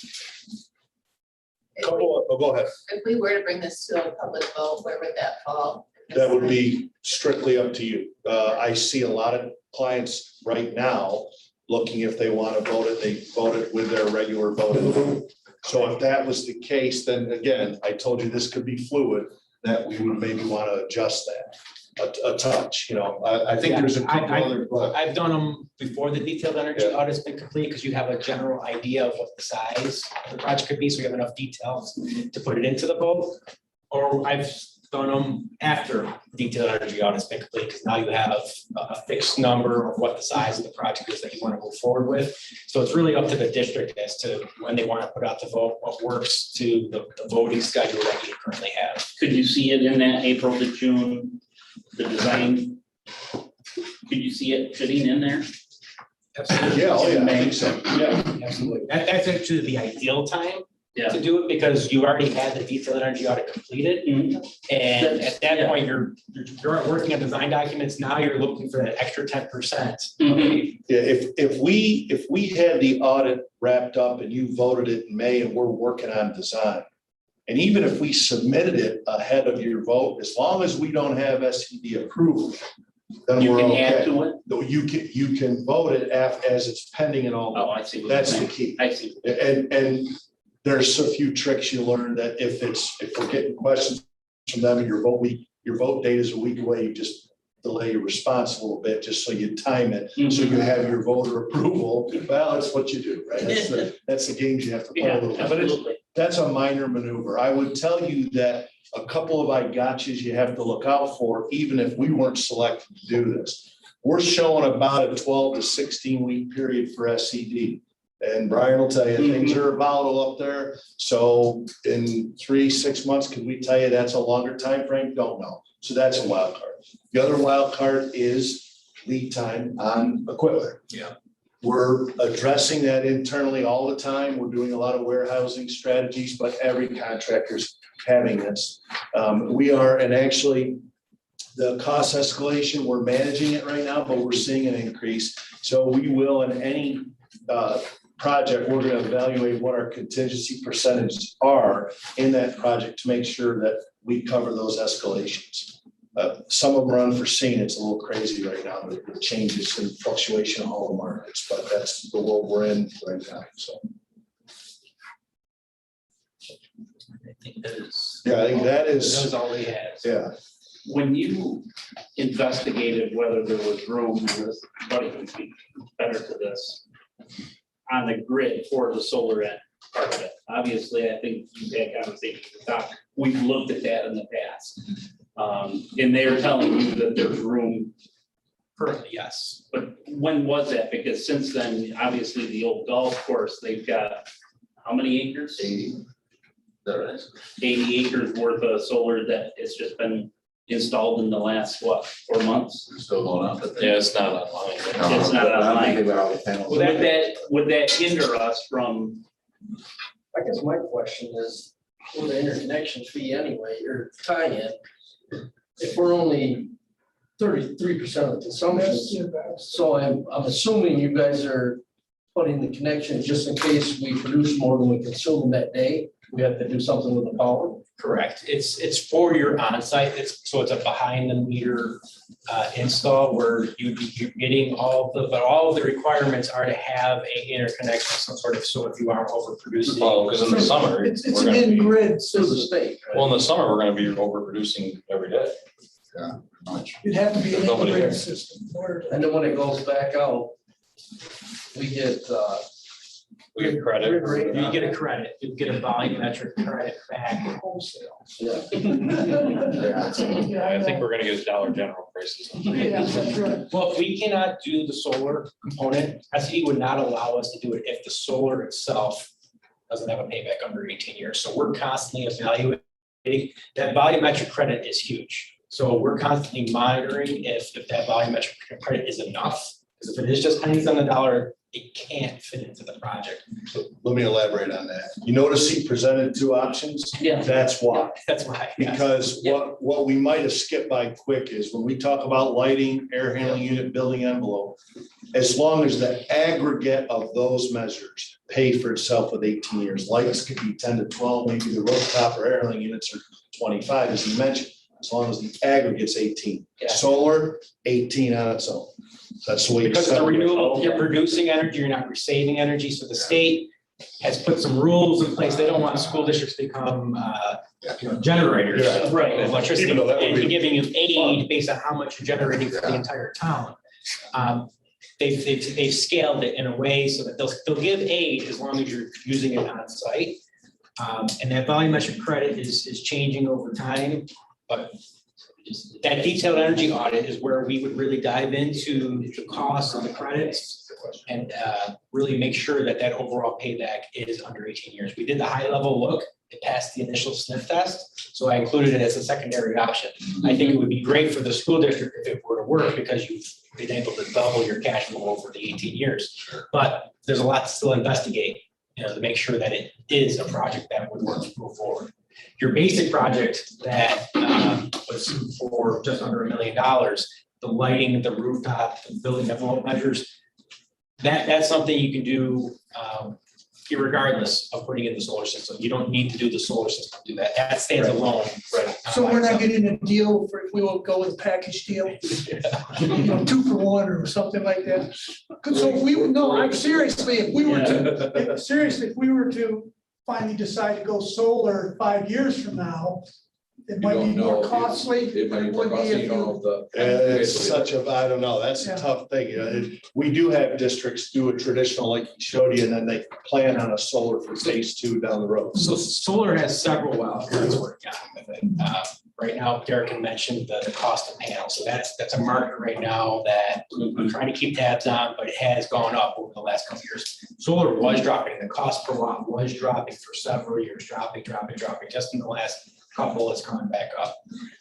Go ahead. If we were to bring this to a public vote, where would that fall? That would be strictly up to you. I see a lot of clients right now looking if they want to vote it, they vote it with their regular vote. So if that was the case, then again, I told you this could be fluid, that we would maybe want to adjust that a touch, you know. I think there's a couple other. I've done them before the detailed energy audit's been complete, because you have a general idea of what the size of the project could be, so you have enough details to put it into the vote. Or I've done them after detailed energy audit's been complete, because now you have a fixed number of what the size of the project is that you want to move forward with. So it's really up to the district as to when they want to put out the vote, what works to the voting schedule that you currently have. Could you see it in that April to June, the design? Could you see it fitting in there? Absolutely. Yeah, oh yeah, I think so. Yeah. Absolutely. That's actually the ideal time Yeah. to do it, because you already had the detailed energy audit completed. Mhm. And at that Yeah. point, you're working on design documents. Now you're looking for that extra 10%. Mhm. Yeah, if we had the audit wrapped up and you voted it in May and we're working on design, And even if we submitted it ahead of your vote, as long as we don't have SED approval, then You we're can add okay. to it? Though you can vote it as it's pending and all. Oh, I see. what That's you're the saying. key. I see. And there's a few tricks you learn that if we're getting questions from them and your vote date is a week away, you just delay your response a little bit, just so you time it, so you have your voter approval. Well, it's what you do, right? That's the games you have to play a Yeah, little bit. But absolutely. that's a minor maneuver. I would tell you that a couple of I gotchas you have to look out for, even if we weren't selected to do this. We're showing about a 12 to 16 week period for SED. And Brian will tell you, things are volatile up there. So in 3-6 months, can we tell you that's a longer time frame? Don't know. So that's a wild card. The other wild card is lead time on equipment. Yeah. We're addressing that internally all the time. We're doing a lot of warehousing strategies, but every contractor's having this. We are, and actually the cost escalation, we're managing it right now, but we're seeing an increase. So we will in any project, we're going to evaluate what our contingency percentages are in that project to make sure that we cover those escalations. Some of them are unforeseen. It's a little crazy right now, the changes and fluctuation of all the markets, but that's the world we're in right now, so. I think that is. Yeah, I think that That is, was all he had. yeah. When you investigated whether there was room, buddy can speak better to this, on the grid for the solar end part of it. Obviously, I think you had conversations with Doc. We've looked at that in the past. And they're telling you that there's room, Currently, yes. but when was that? Because since then, obviously, the old golf course, they've got how many acres? 80. There it is. 80 acres worth of solar that has just been installed in the last, what, 4 months? We're still going up. Yeah, it's not online. It's not online. Well, Would that hinder us from, I guess my question is, with the interconnection fee anyway, or tie-in, if we're only 33% of the consumption, so I'm assuming you guys are putting the connection just in case we produce more than we consume that day, we have to do something with the power? Correct. It's for your onsite. So it's a behind the meter install where you're getting all of the requirements are to have a interconnection, some sort of, so if you are overproducing. Well, because in the summer, It's we're an gonna be, in-grid To the system. state, right? well, in the summer, we're gonna be overproducing every day. Much. It'd have to be an Nobody in-grid cares. system. in order to- And then when it goes back out, we get, We get credit. You get a credit, you get a volumetric credit back. Wholesale. yeah. I think we're gonna get Dollar General prices. Yeah, that's right. Well, if we cannot do the solar component, SED would not allow us to do it if the solar itself doesn't have a payback under 18 years. So we're constantly evaluating. That volumetric credit is huge. So we're constantly monitoring if that volumetric credit is enough. Because if it is just pennies on the dollar, it can't fit into the project. let me elaborate on that. You notice he presented two options? Yeah. That's why. That's why. yes. Because what we might have skipped by quick is when we talk about lighting, air handling unit, building envelope, as long as the aggregate of those measures pay for itself with 18 years, lights could be 10 to 12, maybe the rooftop or air handling units are 25, as you mentioned, as long as the aggregate's 18. Yeah. Solar, 18 on its own. That's the way. Because it's a renewable, you're producing energy, you're not receiving energy. So the state has put some rules in place. They don't want school districts to become generators of Right. electricity. Even though that would And be giving you aid based on how much you're generating for the entire town. They've scaled it in a way so that they'll give aid as long as you're using it on site. And that volumetric credit is changing over time, but that detailed energy audit is where we would really dive into the costs of the credits and really make sure that that overall payback is under 18 years. We did the high level look, it passed the initial sniff test, so I included it as a secondary option. I think it would be great for the school district if it were to work because you've been able to double your cash flow over the 18 years. But there's a lot to still investigate, to make sure that it is a project that would work to move forward. Your basic project that was for just under $1 million, the lighting, the rooftop, the building envelope measures, that's something you can do regardless of putting in the solar system. You don't need to do the solar system to do that. That stands alone. Right. So we're not getting a deal for if we will go with a package deal, 2 for 1 or something like that. 'Cause so if we, no, I'm seriously, if we were to, seriously, if we were to finally decide to go solar 5 years from now, it might be more costly. It might be than it more would be costly, if you don't know if the. It's such a, I don't know, that's Yeah. a tough thing, we do have districts do a traditional, like he showed you, and then they plan on a solar for phase 2 down the road. So solar has several wild cards working on with it. Right now, Derek had mentioned the cost of panels. So that's a market right now that we're trying to keep tabs on, but it has gone up over the last couple of years. Solar was dropping, the cost per watt was dropping for several years, dropping. Just in the last couple, it's coming back up.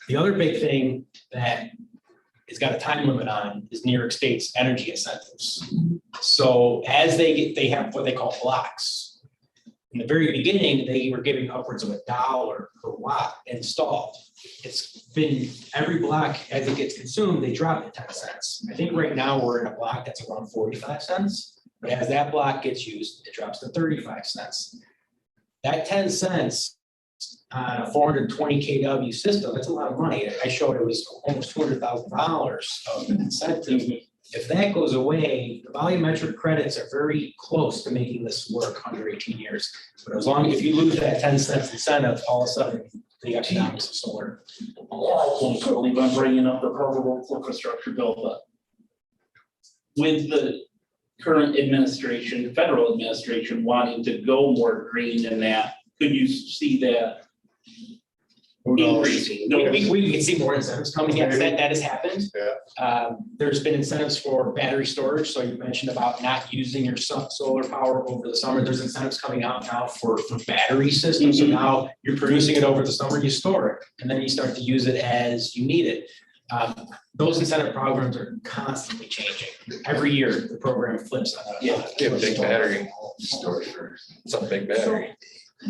The other big thing that it's got a time limit on is New York State's energy incentives. So as they have what they call blocks. In the very beginning, they were giving upwards of $1 per watt installed. It's been every block as it gets consumed, they drop it 10 cents. I think right now we're in a block that's around 45 cents, but as that block gets used, it drops to 35 cents. That 10 cents on a 420 kW system, that's a lot of money. I showed it was almost $200,000 of an incentive. If that goes away, the volumetric credits are very close to making this work under 18 years. But as long as you lose that 10 cents incentive, all of a sudden the economics of solar. I can't believe I'm bringing up the president's infrastructure bill, but with the current administration, federal administration wanting to go more green than that, could you see that Who knows? increasing? We can see more incentives coming. Yes, that has happened. Yeah. There's been incentives for battery storage. So you mentioned about not using your solar power over the summer. There's incentives coming out now for battery systems. So now you're producing it over the summer, you store it, and then you start to use it as you need it. Those incentive programs are constantly changing. Every year, the program flips on a. Yeah. Big battery. Storage for. It's a big battery.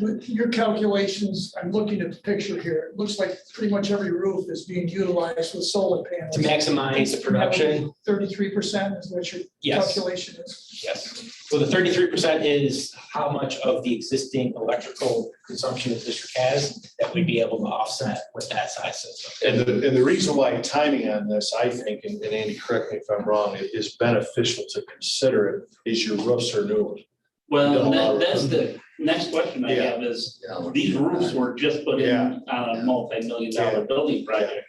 With your calculations, I'm looking at the picture here. It looks like pretty much every roof is being utilized with solar panels. To maximize the production. 33% is what your Yes. calculation is. Yes. So the 33% is how much of the existing electrical consumption the district has that we'd be able to offset with that size system. And the reason why timing on this, I think, and Andy, correct me if I'm wrong, it is beneficial to consider it, is your roofs are newer. Well, that's the next question I have is, Yeah. these roofs were just put in Yeah. on a multi-million-dollar building project.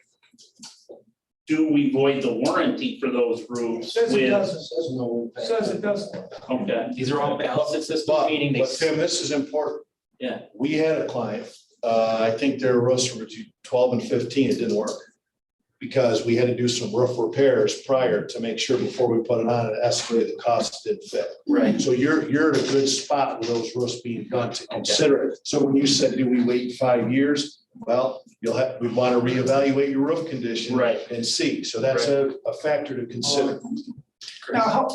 Do we void the warranty for those roofs Says it with, doesn't, Says no. says it doesn't. okay, These are all ballasted systems, But, meaning they. but Tim, this is important. yeah, We had a client, I think their roofs were between 12 and 15, it didn't work. Because we had to do some roof repairs prior to make sure before we put it on and estimated the cost didn't fit. right, So you're in a good spot with those roofs being done to consider it. So when you said, do we wait 5 years? Well, we want to reevaluate your roof condition. Right. And see, so that's a factor to consider. Now,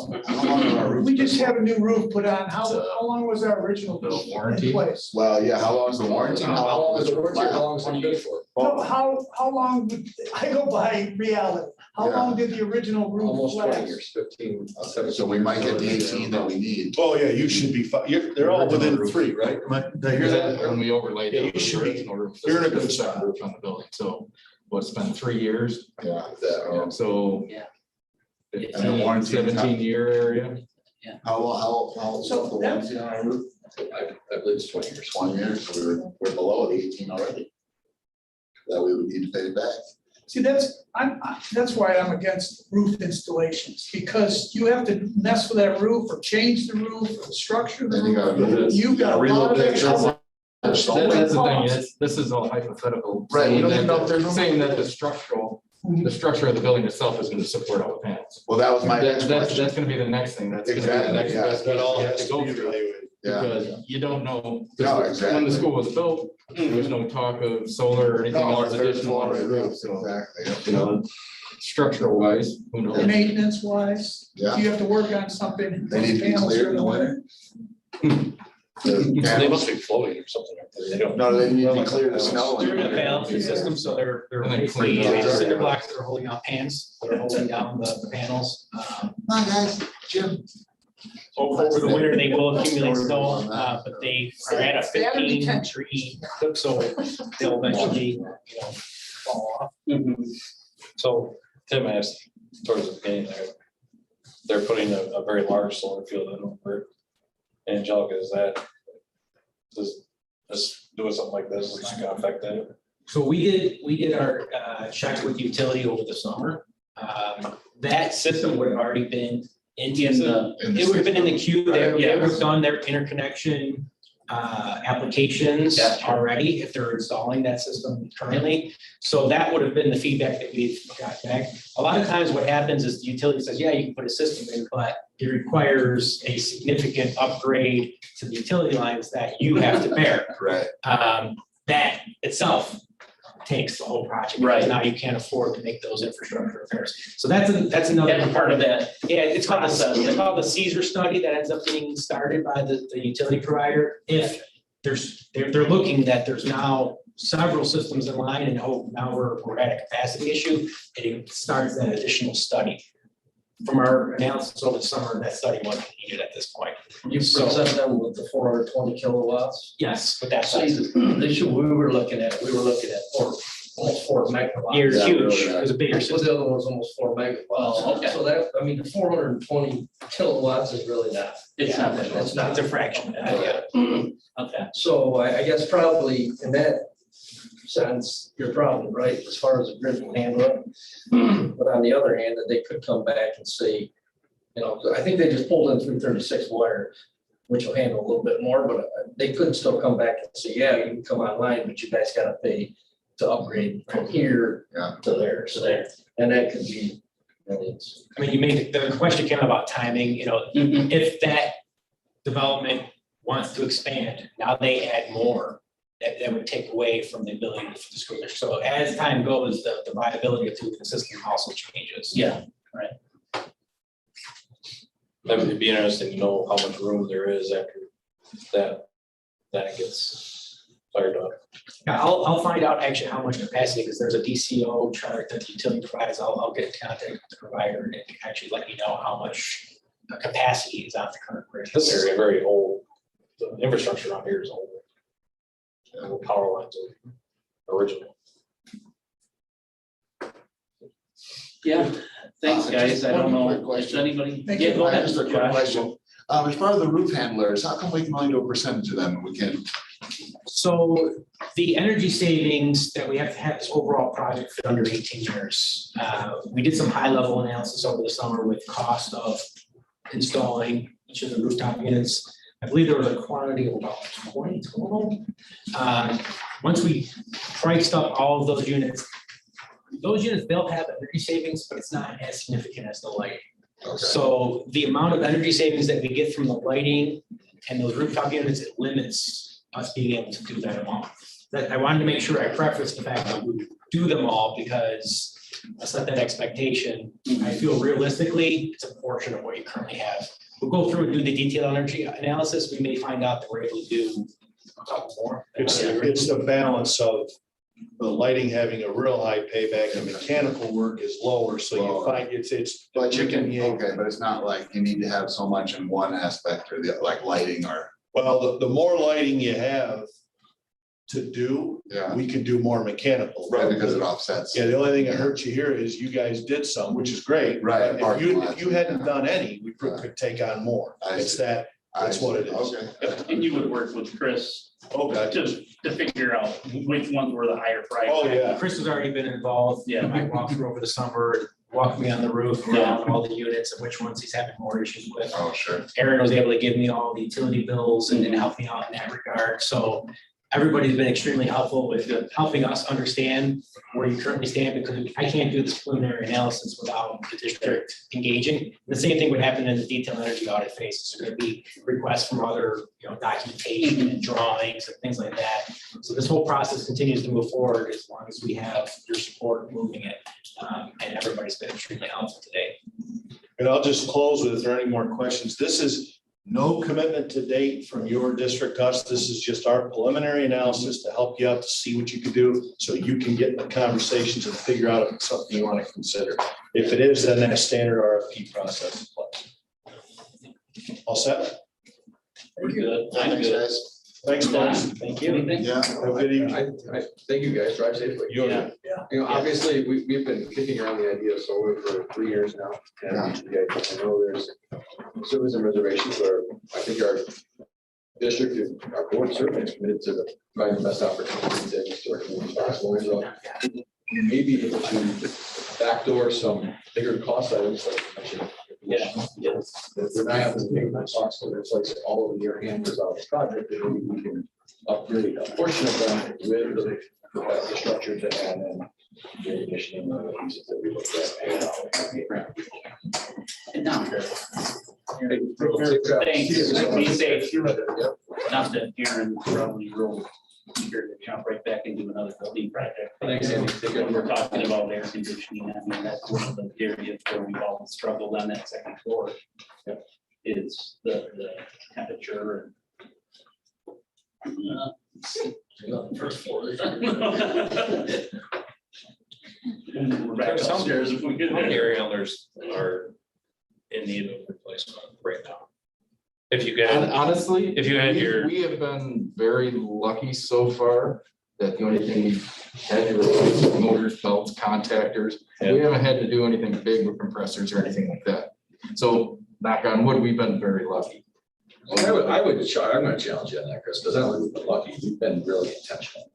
we just have a new roof put on. How long was our original roof in warranty? place? Well, yeah, how long is the warranty? How long is the warranty? How long is it good for? No, how long, I go by reality. How Yeah. long did the original roof Almost 20 last? years, 15, 17. So we might get the 18 that we need. Oh, yeah, you should be, they're all within 3, right? Did I hear that? When we overlaid Yeah, it, you should the be- original roof. you're in a good this is the spot. roof on the building, so what's been 3 years, Yeah. so. Yeah. And the 15, warranty. 17-year area. How So is the warranty on our roof? I believe it's 20 years. 20 years, so we're below the 18 already. That we would need to pay it back. See, that's why I'm against roof installations, because you have to mess with that roof or change the roof or the structure of the Then you gotta do roof. this. You've got a lot of extra. That's the thing, this is all hypothetical. Right, we saying don't that even know if there's no- Saying that the structure of the building itself is gonna support all the panels. Well, that was my next That's question. gonna be the next thing, that's gonna be the Exactly, next yeah. investigation That all you have has to to go be through. evaluated. Yeah. Because you don't know, No, when exactly. the school was built, there was no talk of solar or anything No, else third additional on floor, the roof, so, exactly. you know, structural wise, who knows? Maintenance wise, Yeah. you have to work on something. They need to be panels cleared are in the winter. They The must be floating or something like that, they don't. No, they need to clear the snow. They're in a balancing system, so they're And then basically clean it. cinder blocks that are holding out pans, that are holding down the panels. Hi, guys, Jim. over the winter, they will accumulate snow, but they are at a 15-degree clip, so they'll eventually, fall off. So Tim asked towards the beginning there, they're putting a very large solar field in over Angelica. Is that, does doing something like this is not gonna affect that? So we did our check with utility over the summer. That system would have already been it would have been in the queue. They would have done their interconnection applications already if they're installing that system currently. So that would have been the feedback that we've got back. A lot of times what happens is the utility says, yeah, you can put a system in, but it requires a significant upgrade to the utility lines that you have to bear. Right. That itself takes the whole project. Right. Now you can't afford to make those infrastructure repairs. So that's another That's part of that. Yeah, it's called process. it's called the Caesar study that ends up being started by the utility provider. If they're looking that there's now several systems in line and now we're at a capacity issue, it starts that additional study. From our analysis over the summer, that study wasn't needed at this point. You present them with the 420 kilowatts. Yes, with that See, size. the issue we were looking at almost 4 megawatts. You're Yeah, huge. really, It was a bigger Well, system. the other one's almost 4 megawatts. Oh, okay. So that, I mean, the 420 kilowatts is really not. It's not much. It's not. It's a fraction. Yeah. Okay. So I guess probably in that sense, you're probably right as far as the grid can handle it. But on the other hand, that they could come back and say, I think they just pulled in 336 wire, which will handle a little bit more, but they could still come back and say, yeah, you can come online, but you guys gotta pay to upgrade from here Yeah. to there, so there. And that could be, it's. I mean, you made the question came about timing, if that development wants to expand, now they add more, that would take away from the ability for the school district. So as time goes, the viability of the system also changes. Yeah. That would be interesting to know how much room there is after that gets fired up. Yeah, I'll find out actually how much capacity, because there's a DCO chart that the utility provides. I'll get in contact with the provider and actually let you know how much capacity is on the current grid. This is a very old, the infrastructure around here is old. And the power lines are original. Yeah, thanks, guys. I don't know. One quick question. Does anybody? Thank Yeah, you. go ahead, Just a quick Josh. question. As part of the roof handlers, how come we can only do a percentage of them and we can? So the energy savings that we have to have this overall project fit under 18 years. We did some high level analysis over the summer with cost of installing each of the rooftop units. I believe there was a quantity of about 20 total. Once we priced up all of those units, they'll have energy savings, but it's not as significant as the lighting. Okay. So the amount of energy savings that we get from the lighting and those rooftop units, it limits us being able to do that amount. That I wanted to make sure I preface the fact that we do them all, because I set that expectation. I feel realistically, it's a portion of what you currently have. We'll go through and do the detailed energy analysis. We may find out that we're able to do a couple more. It's the balance of the lighting having a real high payback and mechanical work is lower, so you find it's. But you can, chicken and egg. okay, but it's not like you need to have so much in one aspect or the, like lighting or, Well, the more lighting you have to do, yeah, we can do more mechanical. right, because it offsets. Yeah, the only thing that hurts you here is you guys did some, which is great. Right, But If parking if you hadn't done any, we could take on more. I It's see. that, that's what it is. Okay. And you would work with Chris Okay. to figure out which ones were the higher priority. Oh, yeah. Chris has already been involved. Yeah. I walked through over the summer, walked me on the roof, around all the units and which ones he's having more issues with. Oh, sure. Aaron was able to give me all the utility bills and help me out in that regard. So everybody's been extremely helpful with helping us understand where you currently stand, because I can't do this preliminary analysis without the district engaging. The same thing would happen in the detailed energy audit phase. There's going to be requests from other, documentation and drawings and things like that. So this whole process continues to move forward as long as we have your support moving it. And everybody's been extremely helpful today. And I'll just close with, if there are any more questions, this is no commitment to date from your district to us. This is just our preliminary analysis to help you out to see what you can do, so you can get in the conversations and figure out if it's something you want to consider. If it is, then that standard RFP process applies. All set? We're good. I'm Thanks, good. guys. Thanks, folks. Thank you. Anything? Yeah. Have a good evening. Thank you guys, drive safely. You Yeah. You know, obviously, we've been kicking around the idea of solar for 3 years now. And I know there's certainly some reservations where I think our district and our board certainly is committed to providing the best opportunity to work as possible. So we may be able to backdoor some bigger cost items like you mentioned. Yeah. Yes. If we're not having to pay for costs, so there's like all of your hammers on the project, then maybe we can upgrade a portion of them with the structure to add in the conditioning of the pieces that we looked at. And now. Thanks. Thanks. Be safe. Yep. Not that Aaron probably will here to jump right back into another building project. Thanks, Andy. Take care. When we're talking about air conditioning, I mean, that's one of the areas where we've all struggled on that second floor. Yep. Is the temperature and. First floor. We're back There's some- upstairs if we get Some there. air handlers are in need of replacement right now. If you get, Honestly, if you had your, we have been very lucky so far that the only thing we've had to replace is motors, belts, contactors. We haven't had to do anything big with compressors or anything like that. So knock on wood, we've been very lucky. Well, I'm gonna challenge you on that, Chris, because I don't think we've been lucky, we've been really intentional.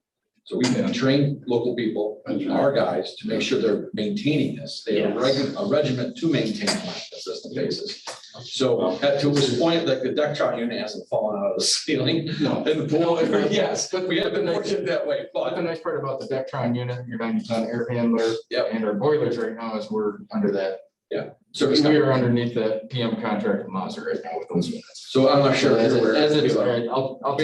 So we've been trained local people, our guys, to make sure they're maintaining this. They have a regiment to maintain on a consistent basis. So to this point, like the deck truck unit hasn't fallen out of the ceiling. No. And the pool, yes, but we have been fortunate that way, But the but nice part about the Dectron unit, your 90-ton air handler, Yep. and our boilers right now is we're under that. service. We are underneath that PM contract with Mazda right now with those units. So I'm not sure. As you're aware. it is, right, I'll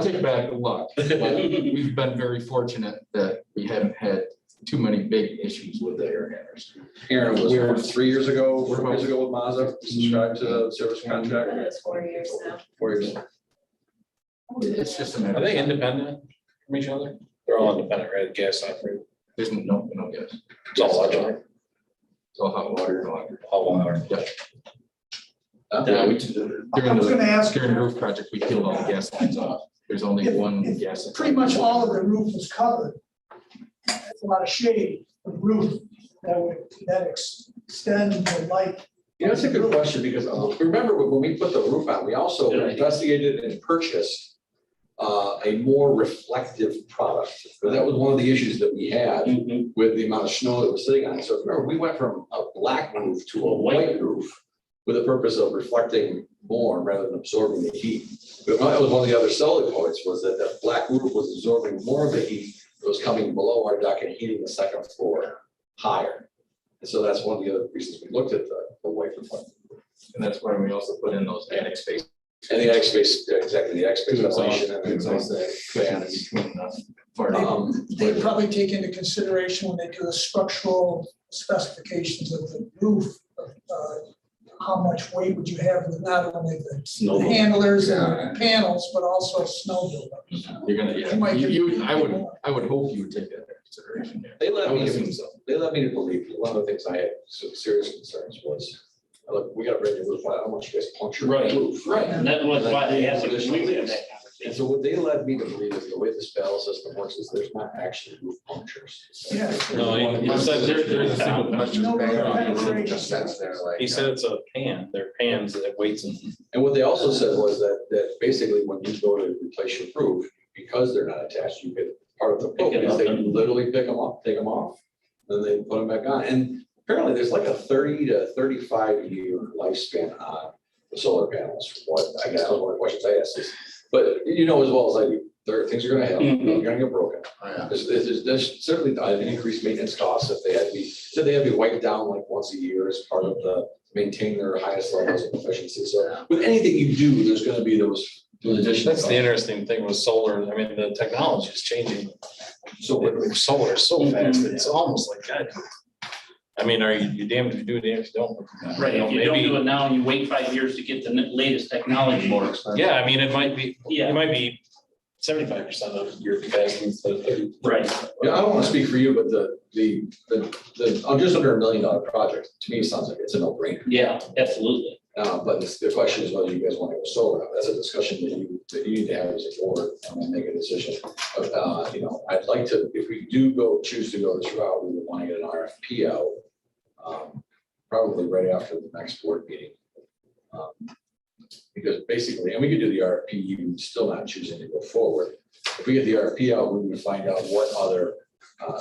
take back the luck. But we've been very fortunate that we haven't had too many big issues with the air handlers. Aaron was We're- 3 years ago, 4 years ago with Mazda, subscribed to the service contract. It's 4 years now. 4 years. It's just a matter. are they of time. independent from each other? They're all independent, right? Gas operated. There's no gas. It's all electric, It's all hot water and electric. all water. Yeah, we, I was gonna ask, during the roof project, we peeled all the gas lines off. There's only one if gas. pretty much all of the roof was covered. That's a lot of shade for the roof that extend the light. Yeah, that's a good question, because remember when we put the roof on, we also Good idea. investigated and purchased a more reflective product. But that was one of the issues that we had Mhm. with the amount of snow that was sitting on it. So remember, we went from a black roof to a white roof with the purpose of reflecting more rather than absorbing the heat. But that was one of the other selling points, was that the black roof was absorbing more of the heat that was coming below our deck and heating the second floor higher. And so that's one of the other reasons we looked at the white reflective. And that's why we also put in those attic space. And the X space, exactly, the X space To exhaust- ventilation and to exhaust the fans. Between the fire. They probably take into consideration when they do the structural specifications of the roof, how much weight would you have with not only Snow. the handlers and panels, but also snow buildup. You're gonna, You might yeah, give- I would hope you would take that into consideration. Yeah. They I let would me, assume so. they let me to believe, one of the things I had some serious concerns was, look, we got a brand new roof, I don't want you guys to puncture the Right, roof. right, and that was why they had to completely have that And conversation. so what they led me to believe is the way this bell system works is there's not actually roof punctures. Yeah. No, he said There's a single puncture No bang on it. penetration. Just sits there like. He said it's a pan, they're pans that it weights in. And what they also said was that basically when you go to replace your roof, because they're not attached, you get part of the Pick it program, up they and- literally pick them up, take them off. Then they put them back on. And apparently there's like a 30 to 35 year lifespan on the solar panels. From what, I guess, one of the questions I asked is, but you know as well as I do, things are gonna happen, Mhm. you're gonna get broken. There's certainly an increased maintenance costs if they had to be, said they had to be wiped down like once a year as part of the maintain their highest levels of efficiency. So with anything you do, there's gonna be those additional. That's the interesting thing with solar. I mean, the technology is changing. So quickly. Solar is so fast, it's almost like, God. I mean, are you damned if you do, damned if you don't. Right, if you don't do it now, you wait 5 years to get the latest technology. More expensive. Yeah, I mean, it might be, Yeah. it might be 75% of your capacity instead of 30. Right, Yeah, I don't wanna speak for you, but the, I'm just under $1 million project, to me, sounds like it's a no brainer. yeah, absolutely. But the question is whether you guys want to go solar. That's a discussion that you need to have as a board and then make a decision. But, I'd like to, if we do choose to go this route, we would want to get an RFP out. Probably right after the next board meeting. Because basically, and we could do the RFP, you would still not choosing to go forward. If we get the RFP out, we would find out what other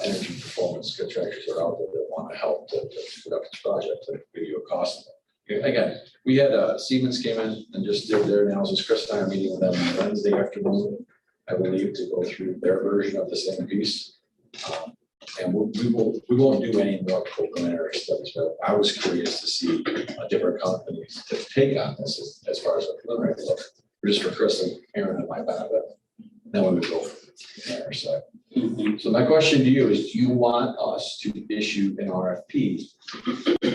energy performance contractors are out there that want to help to put up this project, to give you a cost. Again, we had Siemens came in and just did their analysis. Chris and I are meeting with them on Wednesday afternoon, I believe, to go through their version of the same piece. And we won't do any more preliminary studies, but I was curious to see different companies to take on this as far as a preliminary look, just for Chris and Aaron and my benefit. Then we would go from there. So my question to you is, do you want us to issue an RFP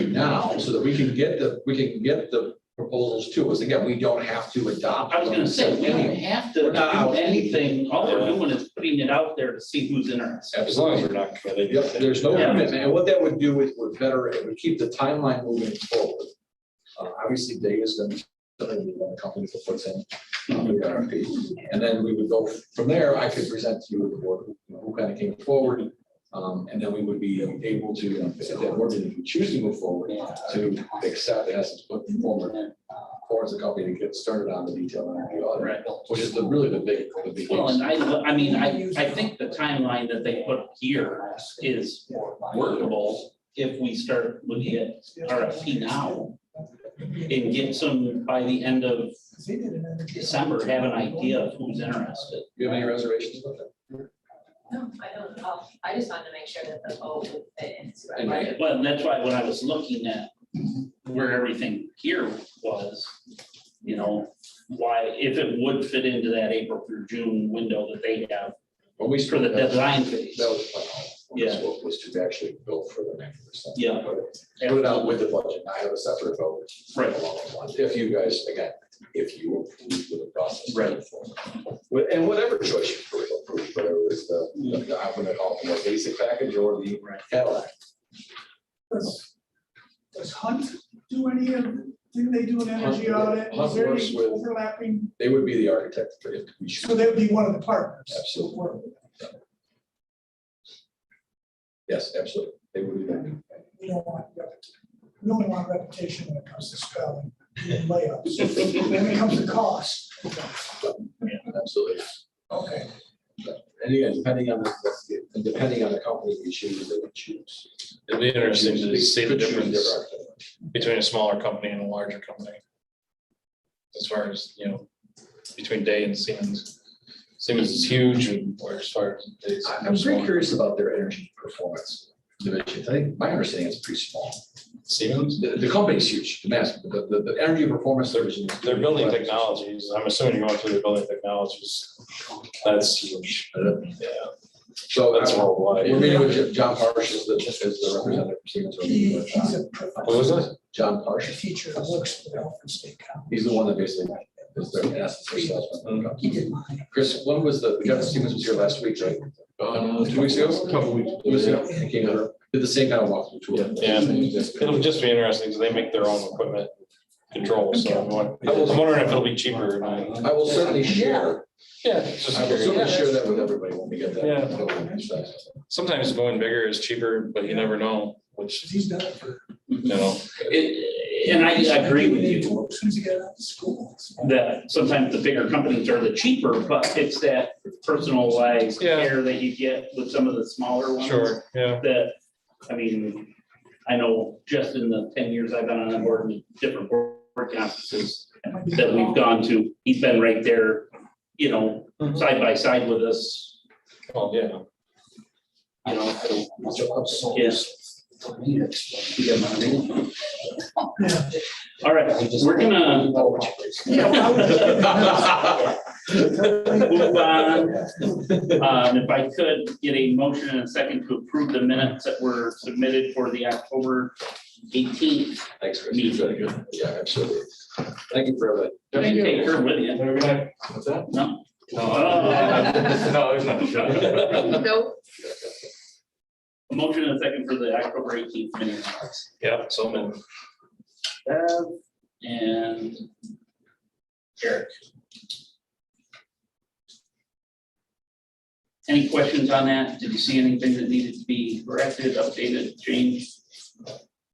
now so that we can get the proposals to us? Again, we don't have to adopt. I was gonna say, we don't have to do anything, all we're doing is putting it out there to see who's interested. As long as we're not committed. Yep, there's no Yeah. commitment, and what that would do is it would keep the timeline moving forward. Obviously, Dave is gonna be one company that puts in the RFP, and then we would go from there. I could present to you the board who kind of came forward, and then we would be able to, if that board meeting, if we choose to move forward, to accept, in essence, put forward as a company to get started on the detailed energy audit, Right. which is really the big. Well, and I think the timeline that they put here is workable if we start looking at RFP now and get some by the end of December, have an idea of who's interested. Do you have any reservations about that? No, I don't, I just wanted to make sure that the vote would fit into our And budget. Well, and that's why when I was looking at where everything here was, why, if it would fit into that April through June window that they have When we for the design phase. That was my hope. Yeah. Was to actually build for the 90%. Yeah. Put it out with the budget, I have a separate vote. Right. along those lines. If you guys, again, if you approve with the process. Right. And whatever choice you approve, whether it's I'm gonna call it the more basic package or the Cadillac. Does Hunt do any of, didn't they do an energy audit? Hunt Is there works any with- overlapping? They would be the architect for it. We should- So they would be one of the partners. Absolutely. Yes, absolutely. They would be that. We don't want, we only want reputation when it comes to spelling and layups. When it comes to cost. Absolutely. Okay. And again, depending on the company we choose, they would choose. It'd be interesting to see the Could choose difference their architect. between a smaller company and a larger company. As far as, between Day and Siemens. Siemens is huge, and where as far as Day's. I'm very curious about their energy performance division. I think my understanding is pretty small. Siemens, The company's huge, the the energy performance division. is- they're building technologies. I'm assuming you're going through their building technologies. That's huge. Yeah, So that's worldwide. we're meeting with John Parsh is the representative for Siemens. We're meeting with, He's a What was professor, that? John a Parsh. teacher that works for Alfred State College. He's the one that basically is their essence of salesman. He did mine. Chris, when was the John Siemens was here last week, right? 2 weeks ago? Couple weeks. 2 weeks ago. He came over, did the same kind of walkthrough tour. Yeah. It'll just be interesting because they make their own equipment control, so I'm wondering if it'll be cheaper or not. I will certainly share, Yeah, it's just I will certainly curious. share that with everybody when we get that. Yeah. Sometimes going bigger is cheaper, but you never know, which, He's done it for. And I agree with you As soon as he got out of school. that sometimes the bigger companies are the cheaper, but it's that personalized Yeah. care that you get with some of the smaller ones. sure, yeah. That, I know just in the 10 years I've been on the board, with different board conferences that we've gone to, he's been right there, Mhm. side by side with us, Well, yeah. so, yes. You get what I mean? Yeah. All right, we're gonna move on. If I could get a motion in a second to approve the minutes that were submitted for the October 18th. Thanks, Chris. Meeting. Very good. Yeah, absolutely. Thank you for everything. Thank you. Take her with you. What's that? No. No, there's not a shot. Nope. A motion and a second for the October 18th meeting. Yeah, so then, And Eric. Any questions on that? Did you see anything that needed to be corrected, updated, changed?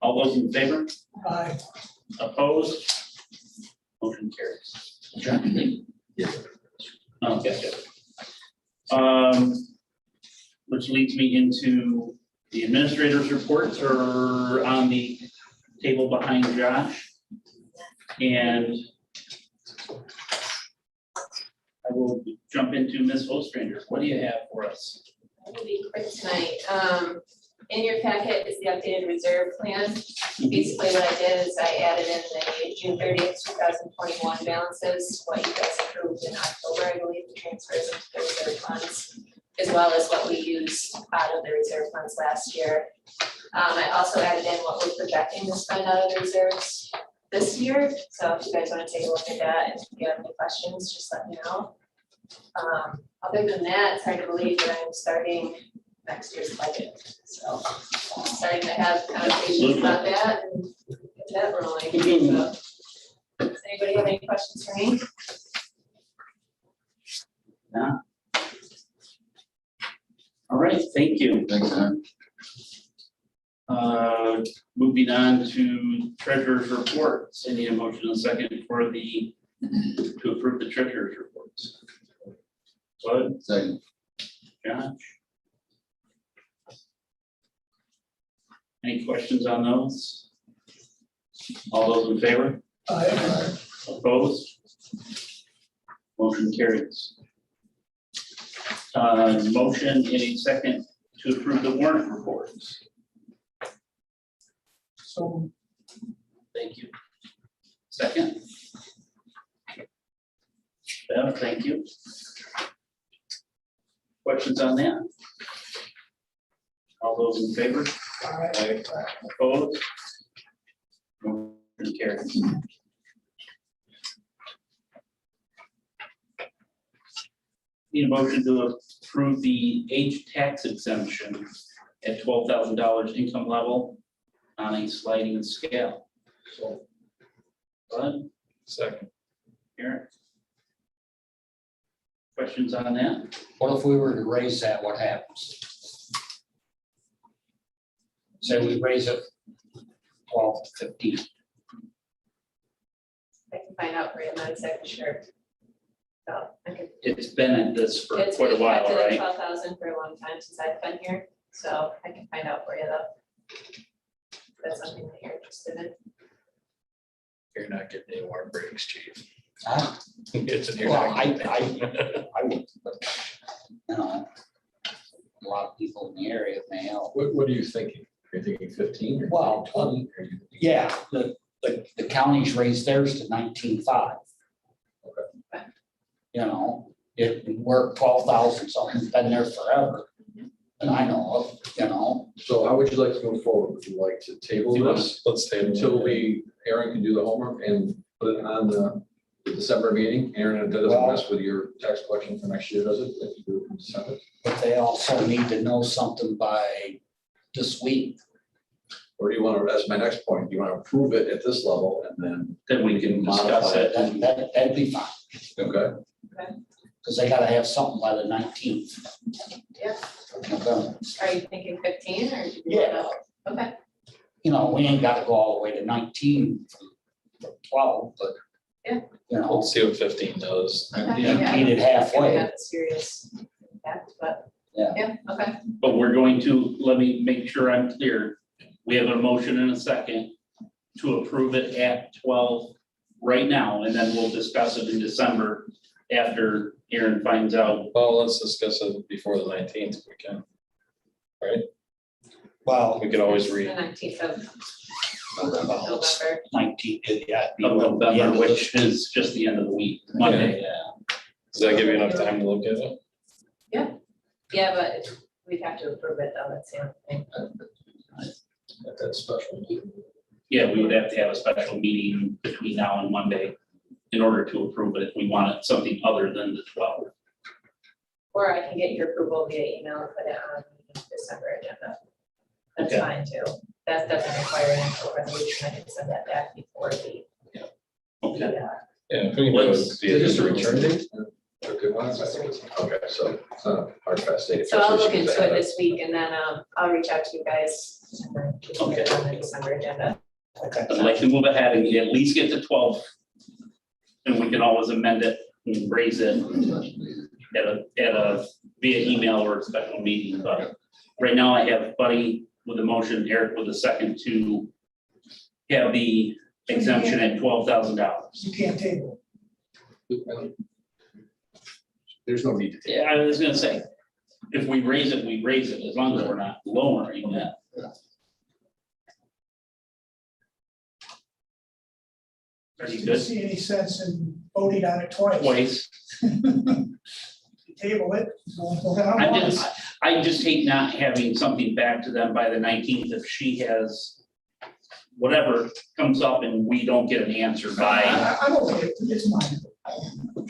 All those in favor? Aye. Opposed? Motion carries. John? Oh, gotcha. Which leads me into the administrator's reports are on the table behind Josh. And I will jump into Ms. Ostrander. What do you have for us? I will be quick tonight. In your packet is the updated reserve plan. Basically what I did is I added in the June 30th, 2021 balances, what you guys approved in October, I believe, the transfers into the reserve funds, as well as what we used out of the reserve funds last year. I also added in what we're projecting to spend out of the reserves this year. So if you guys want to take a look at that, and if you have any questions, just let me know. Other than that, it's hard to believe that I'm starting next year's budget. So I'm starting to have conversations about that and get that rolling. So, does anybody have any questions for me? No? All right, thank you. Thanks, Aaron. Moving on to treasurer's reports. I need a motion and a second for the, to approve the treasurer's reports. Bud, Second. Josh? Any questions on those? All those in favor? Aye. Opposed? Motion carries. Motion in a second to approve the warrant reports. So Thank you. Second? Bev, thank you. Questions on that? All those in favor? aye. Opposed? Motion carries. Need a motion to approve the age tax exemption at $12,000 income level on a sliding scale. So, Bud, Second. Eric? Questions on that? What if we were to raise that, what happens? Say we raise it 12 to 15. I can find out for you, I'm not exactly sure. So I can. It's been at this for It's quite a been while, kept at right? 12,000 for a long time since I've been here, so I can find out for you though. If that's something that you're interested in. You're not getting any more breaks, chief. Huh? It's in your. Well, I would, but, you know, a lot of people in the area may help. What are you thinking? Are you thinking 15 or Well, 20? Yeah, the counties raised theirs to 19.5. Okay. You know, we're 12,000 something, been there forever. And I know of, you know. So how would you like to move forward? Would you like to table this Let's table until Aaron can do the homework and put it on the December meeting? Aaron, that doesn't mess with your tax collection for next year, does it? If you do it in December? But they also need to know something by this week. Or do you want to, that's my next point, do you want to approve it at this level and Then we can discuss Modify it. That'd be fine, then, okay? because they gotta have something by the 19th. Yeah. of November. Are you thinking 15 or? do you Yeah. wanna- Okay, You know, we ain't gotta go all the way to 19 from 12, but. Yeah. You know, Let's see what 15 does. okay, Yeah, yeah. meet it halfway. Have a serious impact, but. Yeah. Okay, But we're going to, let me make sure I'm clear. We have a motion and a second to approve it at 12 right now, and then we'll discuss it in December after Aaron finds out. Well, let's discuss it before the 19th if we can. Right? Well, We could always the read. 19th of well, it's November. 19, yeah. Of November, which is just the end of the week, Monday. Yeah. Does that give you enough time to look at it? Yeah, but we'd have to approve it though, that's the only thing. At that special meeting. Yeah, we would have to have a special meeting between now and Monday in order to approve it if we wanted something other than the 12th. Or I can get your approval via email and put it on the December agenda. That's Okay. fine too. That doesn't require an actual resolution. I can send that back before the Okay. Yeah, if we can do it Let's- via Is this a the return date? A good one? I think it's, okay, so it's not a hard fast date. So I'll look into it this week and then I'll reach out to you guys. And then we can get it on the December agenda. I'd like to move ahead and at least get to 12. And we can always amend it and raise it at a via email or a special meeting, but right now I have Buddy with a motion, Eric with a second to have the exemption at $12,000. You can't table. There's no need to take. Yeah, I was gonna say, if we raise it, we raise it, as long as we're not lowering that. Are you Didn't good? see any sense in voting on it twice. Twice. Table it, we'll have it once. I just hate not having something back to them by the 19th if she has whatever comes up and we don't get an answer by, I'm okay, it's mine.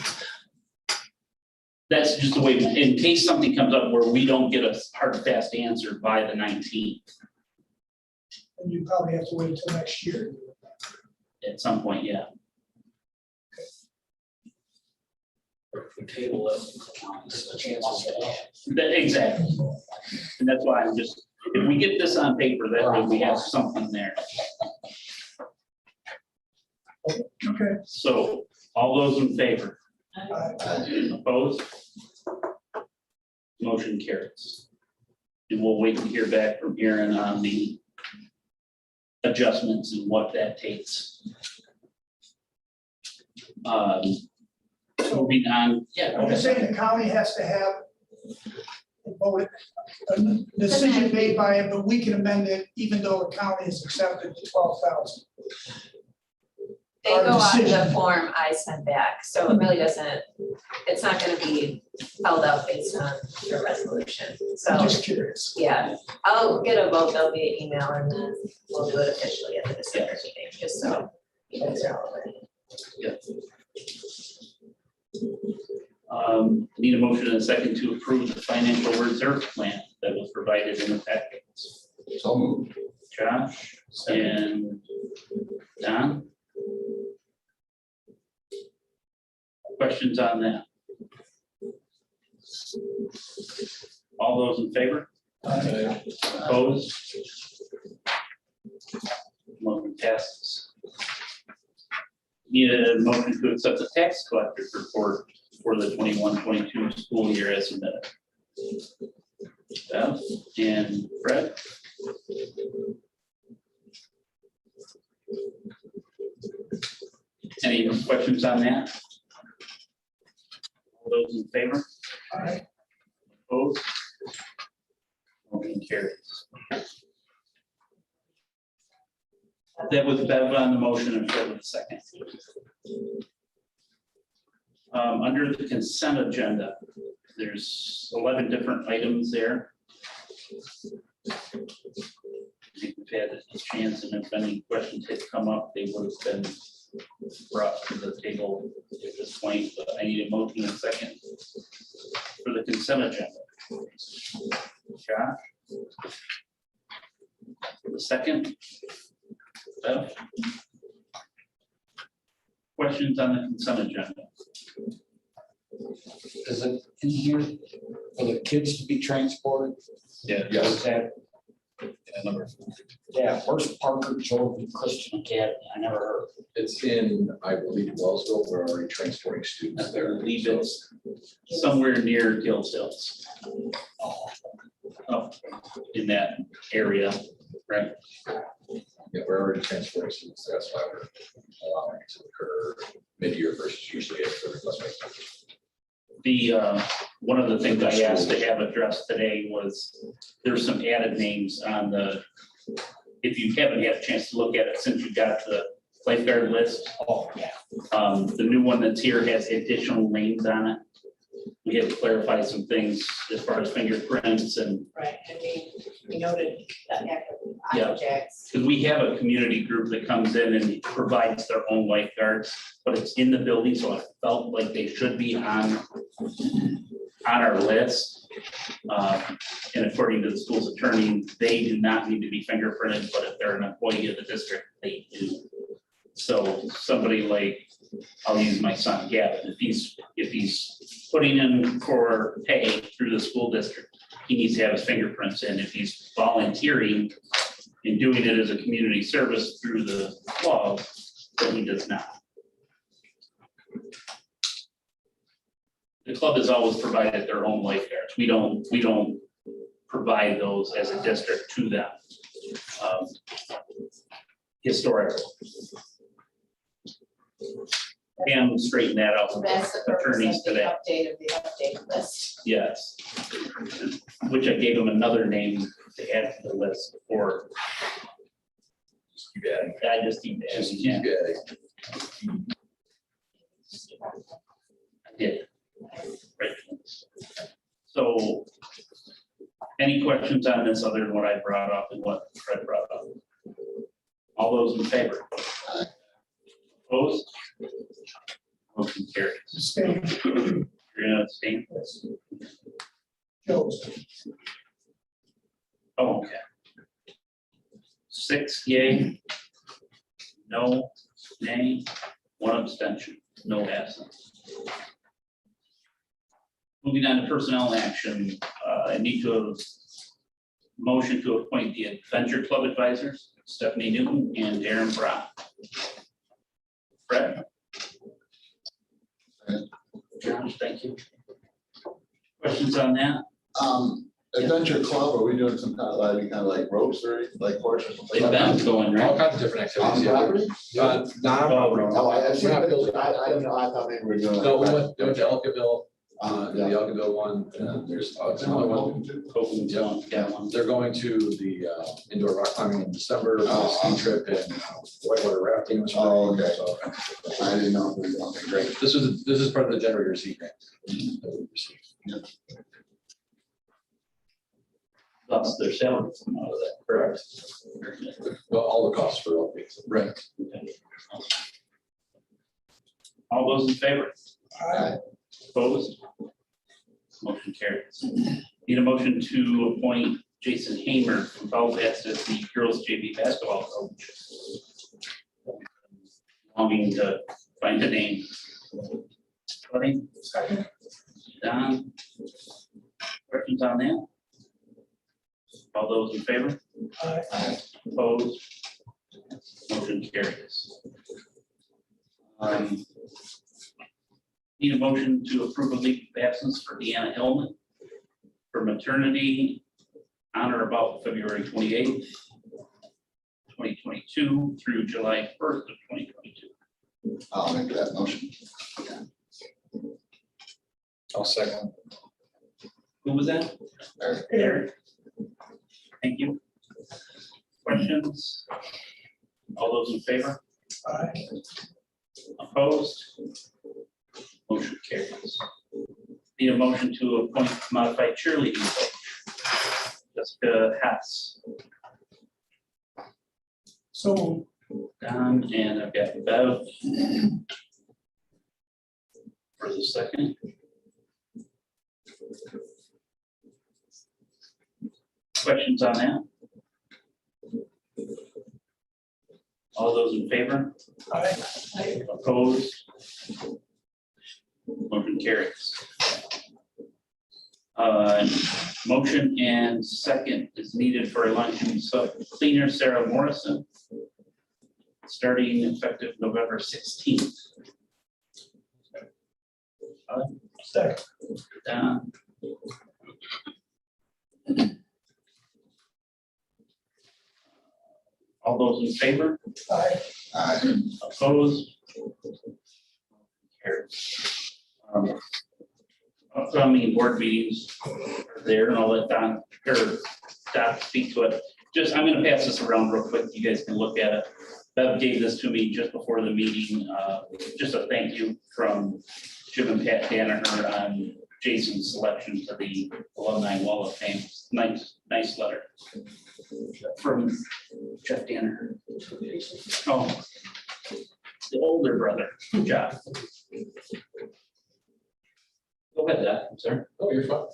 that's just the way, in case something comes up where we don't get a hard, fast answer by the 19th And you probably have to wait until next year. at some point, yeah. Table it. The chances are- Exactly. And that's why I'm just, if we get this on paper, that way we have something there. Okay. So all those in favor? Opposed? Motion carries. And we'll wait to hear back from Aaron on the adjustments and what that takes. Moving on, yeah. I'm just saying the county has to have a decision made by it, but we can amend it even though the county has accepted the 12,000. They Our go off decision. the form I sent back, so it really doesn't, it's not gonna be held up based on your resolution, I'm so, just curious. yeah. I'll get a vote, there'll be an email, and then we'll do it officially at the December meeting, just so you guys are all aware. Need a motion and a second to approve the financial reserve plan that was provided in the packets. So moved. Josh and Don? Questions on that? All those in favor? Opposed? Motion passes. Need a motion to accept the tax collector's report for the 21-22 school year as submitted. Beth and Fred? Any questions on that? All those in favor? All right. Opposed? Motion carries. That was Bev on the motion and Fred with the second. Under the consent agenda, there's 11 different items there. I think we've had a chance, and if any questions had come up, they would have been brought to the table at this point, but I need a motion and a second for the consent agenda. Josh? For the second? Bev? Questions on the consent agenda? Is it in here for the kids to be transported? Yeah. Is that, Number. yeah, where's Parker Jordan Christian Academy? I never heard. It's in, I believe, Wellsville. We're already transporting students I there. believe so- it's somewhere near Gills Hills. Up in that area, right? Yeah, we're already transporting students. That's why we're allowing it to occur mid-year versus usually after the class. The, one of the things I asked to have addressed today was there's some added names on the, if you haven't had a chance to look at it since you got the lifeguard list. Oh, yeah. The new one that's here has additional names on it. We had to clarify some things as far as fingerprints and, Right, and we noted that Yeah. objects. because we have a community group that comes in and provides their own lifeguards, but it's in the building, so I felt like they should be on our list. And according to the school's attorney, they do not need to be fingerprinted, but if they're an employee of the district, they do. So somebody like, I'll use my son Gavin, if he's putting in for pay through the school district, he needs to have his fingerprints in. If he's volunteering and doing it as a community service through the club, then he does not. The club has always provided their own lifeguards. We don't provide those as a district to them. Historically. And straighten that out with That's the purpose attorneys of the today. update of the update list. Yes. Which I gave them another name to add to the list for. Keep adding. I just keep adding, yeah. I did. Right. So, any questions on this other than what I brought up and what Fred brought up? All those in favor? Opposed? Motion carries. Stay. You're gonna abstain? Joe. Oh, okay. 6 yea, no, nay, 1 abstention, no absence. Moving on to personnel action, I need to motion to appoint the Adventure Club advisors, Stephanie Newton and Darren Brown. Fred? John, thank you. Questions on that? Adventure Club, are we doing some kind of like ropes or anything, like horses? They've been going, All right? kinds of different On activities. property? Not on property. Oh, I see, We're not but building. I don't know, I thought maybe we were doing. No, we like- went to Elkaville, the Yeah. Elkaville one, and then there's another one. Hoping to get one. They're going to the indoor rock climbing in December, for a ski trip and whitewater rafting. in spring. Oh, okay. So I didn't know. Okay, great. this is part of the generator seat grant that we received. That's their salary from out of that, correct? Well, all the costs for all these. Right. All those in favor? Aye. Opposed? Motion carries. Need a motion to appoint Jason Hamer from Belfast as the girls JV basketball coach. Longing to find a name. Buddy? Don? Questions on that? All those in favor? Opposed? Motion carries. Need a motion to approve a leave of absence for Deanna Hillman for maternity on or about February 28th, 2022 through July 1st of 2022. I'll make that motion. I'll second. Who was that? Eric. Eric. Thank you. Questions? All those in favor? Opposed? Motion carries. Need a motion to appoint modified cheerleading coach, Jessica Hess. So Don, and I've got Bev. For the second. Questions on that? All those in favor? Opposed? Motion carries. Motion and second is needed for election cleaner Sarah Morrison, starting effective November 16th. Second. Don. All those in favor? Aye. Opposed? Carries. Upcoming board meetings are there, and I'll let Don speak to it. Just, I'm gonna pass this around real quick. You guys can look at it. Bev gave this to me just before the meeting. Just a thank you from Jim and Pat Danaher on Jason's selection to the Alumni Wall of Fame. Nice letter from Jeff Danaher. Oh, the older brother, Jeff. Go ahead, Doc. I'm sorry. Oh, you're fine.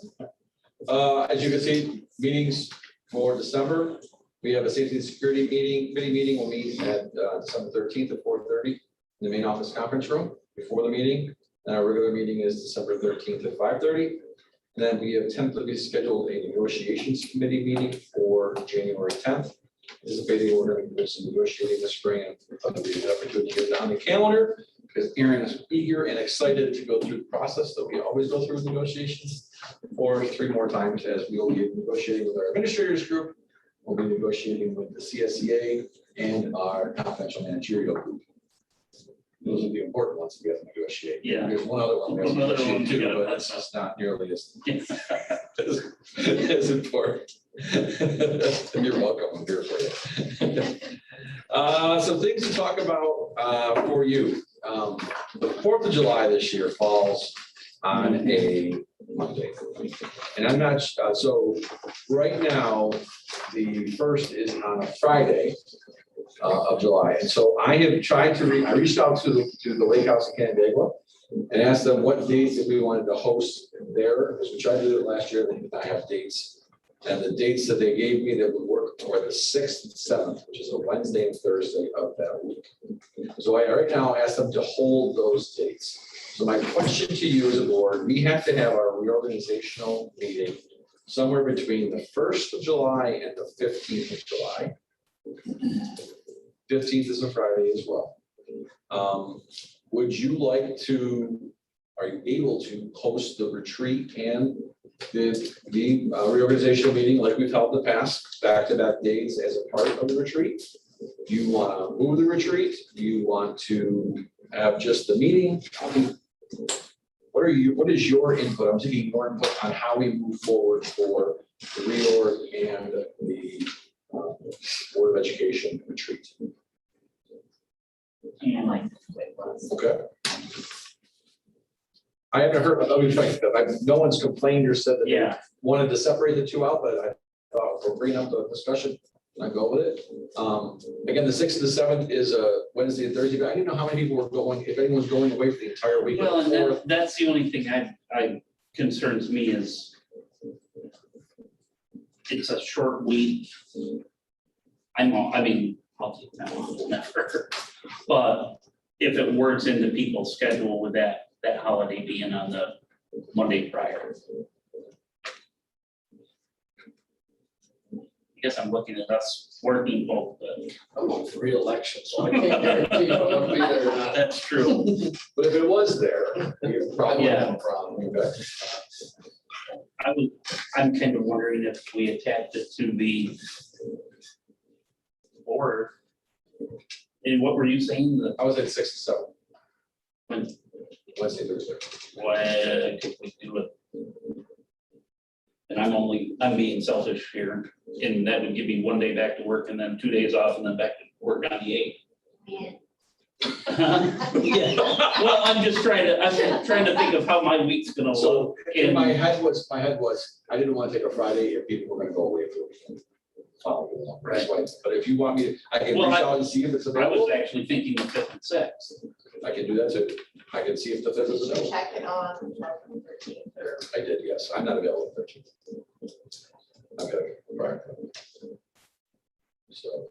As you can see, meetings for December, We have a safety and security committee meeting will meet at December 13th at 4:30 in the main office conference room before the meeting. And our regular meeting is December 13th at 5:30. And then we have tentatively scheduled a negotiations committee meeting for January 10th. Anticipating we're going to do some negotiating this spring, and it'll be an opportunity to get it on the calendar because Aaron is eager and excited to go through the process that we always go through with negotiations for 3 more times, as we will be negotiating with our administrators group. We'll be negotiating with the CSEA and our confidential managerial group. Those are the important ones we have to negotiate. Yeah. There's one other one we have to One other negotiate one we too, gotta- but it's just not nearly as important. You're welcome, I'm here for you. Some things to talk about for you. The 4th of July this year falls on a Monday. And I'm not, so right now, the 1st is on a Friday of July. And so I have tried to, I reached out to the Lake House in Canandaigua and asked them what dates that we wanted to host there, because we tried to do it last year, they did not have dates. And the dates that they gave me that would work were the 6th and 7th, which is a Wednesday and Thursday of that week. So I right now asked them to hold those dates. So my question to you as a board, we have to have our reorganizational meeting somewhere between the 1st of July and the 15th of July. 15th is a Friday as well. Would you like to, are you able to host the retreat and the reorganizational meeting like we've held in the past, back-to-back days as a part of the retreat? Do you want to move the retreat? Do you want to have just the meeting? What is your input? I'm taking your input on how we move forward for the reorg and the Board of Education retreat. Okay. I haven't heard, no one's complained or said that they wanted to separate the two out, but I thought we're bringing up the discussion. I go with it. Again, the 6th and the 7th is a Wednesday and Thursday, but I didn't know how many people were going, if anyone's going away for the entire week. Well, and that's the only thing I concerns me is it's a short week. I mean, I'll take that one, never. But if it works into people's schedule with that holiday being on the Monday prior. I guess I'm looking at us working both, but. I'm on for re-election, so I can't guarantee you I'll be there or not. That's true. But if it was there, you probably Yeah. have a problem. Okay. I'm kind of wondering if we attach it to the board. And what were you saying? I was at 6 to 7. When, Wednesday, Thursday. when could we do it? And I'm being selfish here, and that would give me 1 day back to work and then 2 days off and then back to work on the 8th. Man, Yeah, well, I'm trying to think of how my week's gonna So look. in my And head was, I didn't want to take a Friday if people were gonna go away for the weekend. Following along, that's why. But if you want me to, I can Well, reach I- out and see if it's I available. was actually thinking the 5th and 6th. I can do that too. I can see if the 5th is Did you available. check it on the 13th or? I did, yes. I'm not available 13th. Okay, right. So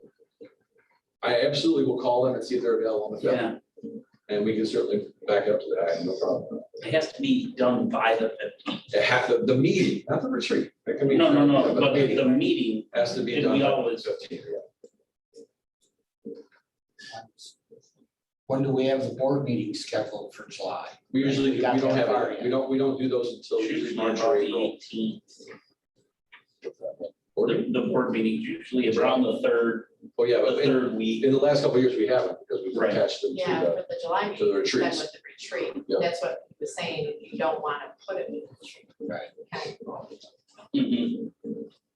I absolutely will call them and see if they're available on the 5th. Yeah, And we can certainly back up to that, I have no problem. it has to be done by the 15th. It has the meeting, not the retreat. It can be. No, but but the meeting, has to be and done we by the always- 15th, yeah. When do we have the board meeting scheduled for July? We usually, we got don't that have, far we don't do those until usually usually March about or the April. 18th. Or- The board meeting's usually around the third Oh, yeah, but in week. the last couple of years, we haven't, because we've Right. attached them Yeah, to for the July to meeting, the then retreats. with the retreat, Yeah. that's what he was saying, you don't want to put it in the retreat. Right. Okay. Mhm.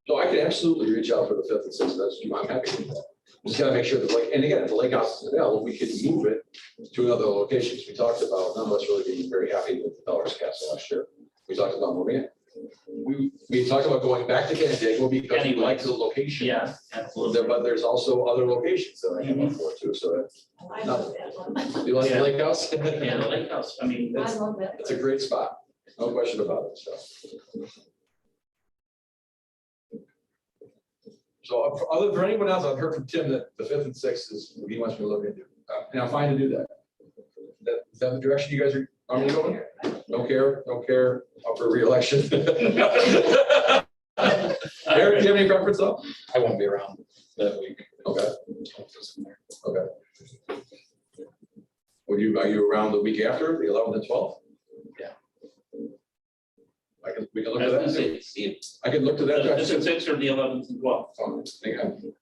So I can absolutely reach out for the 5th and 6th, that's, I'm happy with that. Just gotta make sure that, like, and again, if the lake house is available, we could move it to another location. We talked about, none of us really being very happy with the Dollars Castle last year. We talked about moving it. We talked about going back to Canandaigua because we like the location. Yeah, absolutely. But there's also other locations that I have up for too, so I love that one. you like the Yeah. lake house? Yeah, the lake house, I mean, I love that. It's a great spot, no question about it, so. So other for anyone else, I've heard from Tim that the 5th and 6th is what he wants me to look into. And I'm fine to do that. Is that the direction you guys are going? Don't care, up for reelection. Eric, do you have any preference though? I won't be around that week. Okay. Are you around the week after, the 11th and 12th? Yeah. We can look I at was gonna that. say, see, I can look to that. the 6th or the 11th and 12th. Hang on.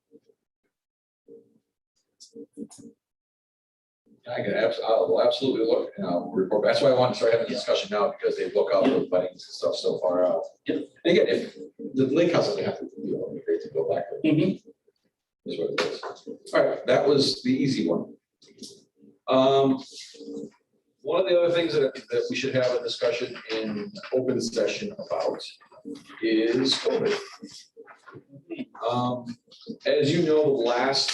I'll absolutely look and I'll report. That's why I want to start having a discussion now because they look up the weddings and stuff so far out. Yeah. And again, if the lake house doesn't have to, be great to go back. Mhm. Is what it is. All right, that was the easy one. One of the other things that we should have a discussion in open session about is COVID. As you know, the last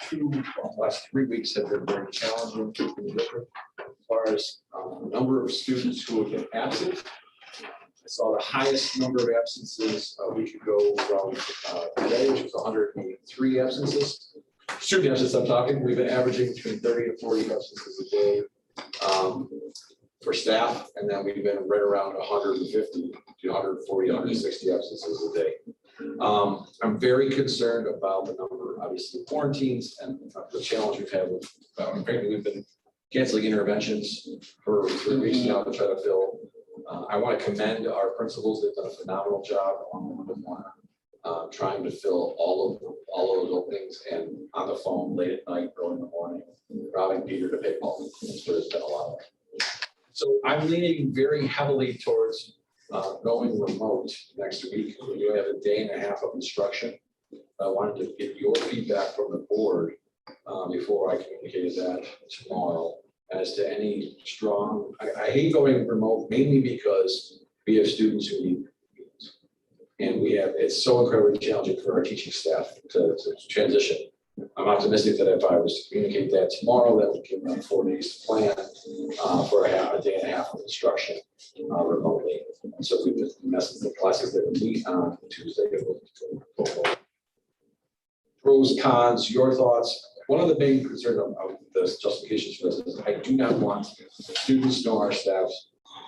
3 weeks have been very challenging for the district as far as number of students who have been absent. I saw the highest number of absences a week ago from today, which was 103 absences. Student absence, I'm talking, we've been averaging between 30 to 40 absences a day for staff, and then we've been right around 150 to 140, 160 absences a day. I'm very concerned about the number, obviously, of quarantines and the challenge we've had with, frankly, we've been canceling interventions for 3 weeks now to try to fill. I want to commend our principals. They've done a phenomenal job along with Warner, trying to fill all of those openings and on the phone late at night, early in the morning, robbing Peter to pay Paul. So there's been a lot of it. So I'm leaning very heavily towards going remote next week. We have a day and a half of instruction. I wanted to get your feedback from the board before I communicated that tomorrow as to any strong, I hate going remote mainly because we have students who need meetings. And it's so incredibly challenging for our teaching staff to transition. I'm optimistic that if I was to communicate that tomorrow, that would give them 4 days to plan for a day and a half of instruction remotely. And so we would message the classes that we meet on Tuesday. Pros, cons, your thoughts. One of the main concerns of the justifications for this is I do not want students nor our staff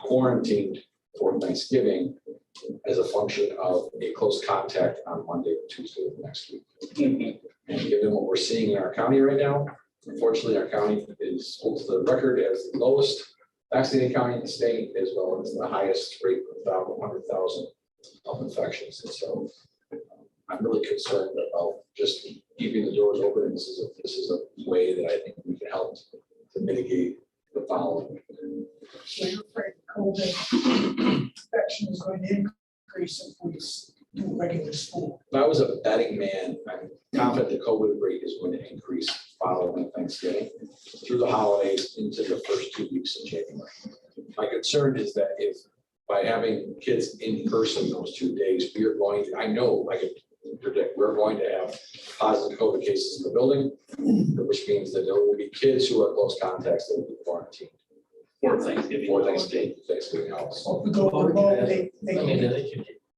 quarantined for Thanksgiving as a function of a close contact on Monday or Tuesday of next week. And given what we're seeing in our county right now, unfortunately, our county holds the record as the lowest vaccinated county in the state, as well as the highest rate of 100,000 of infections. And so I'm really concerned about just keeping the doors open. And this is a way that I think we can help to mitigate the following. So you're afraid COVID infection is going to increase if we do regular school? If I was a betting man, I'm confident the COVID rate is going to increase following Thanksgiving through the holidays into the first 2 weeks of January. My concern is that if by having kids in person those 2 days, we are going to, I know I can predict we're going to have positive COVID cases in the building, which means that there will be kids who are close contacts that will be quarantined. For Thanksgiving house. So if we go remote, they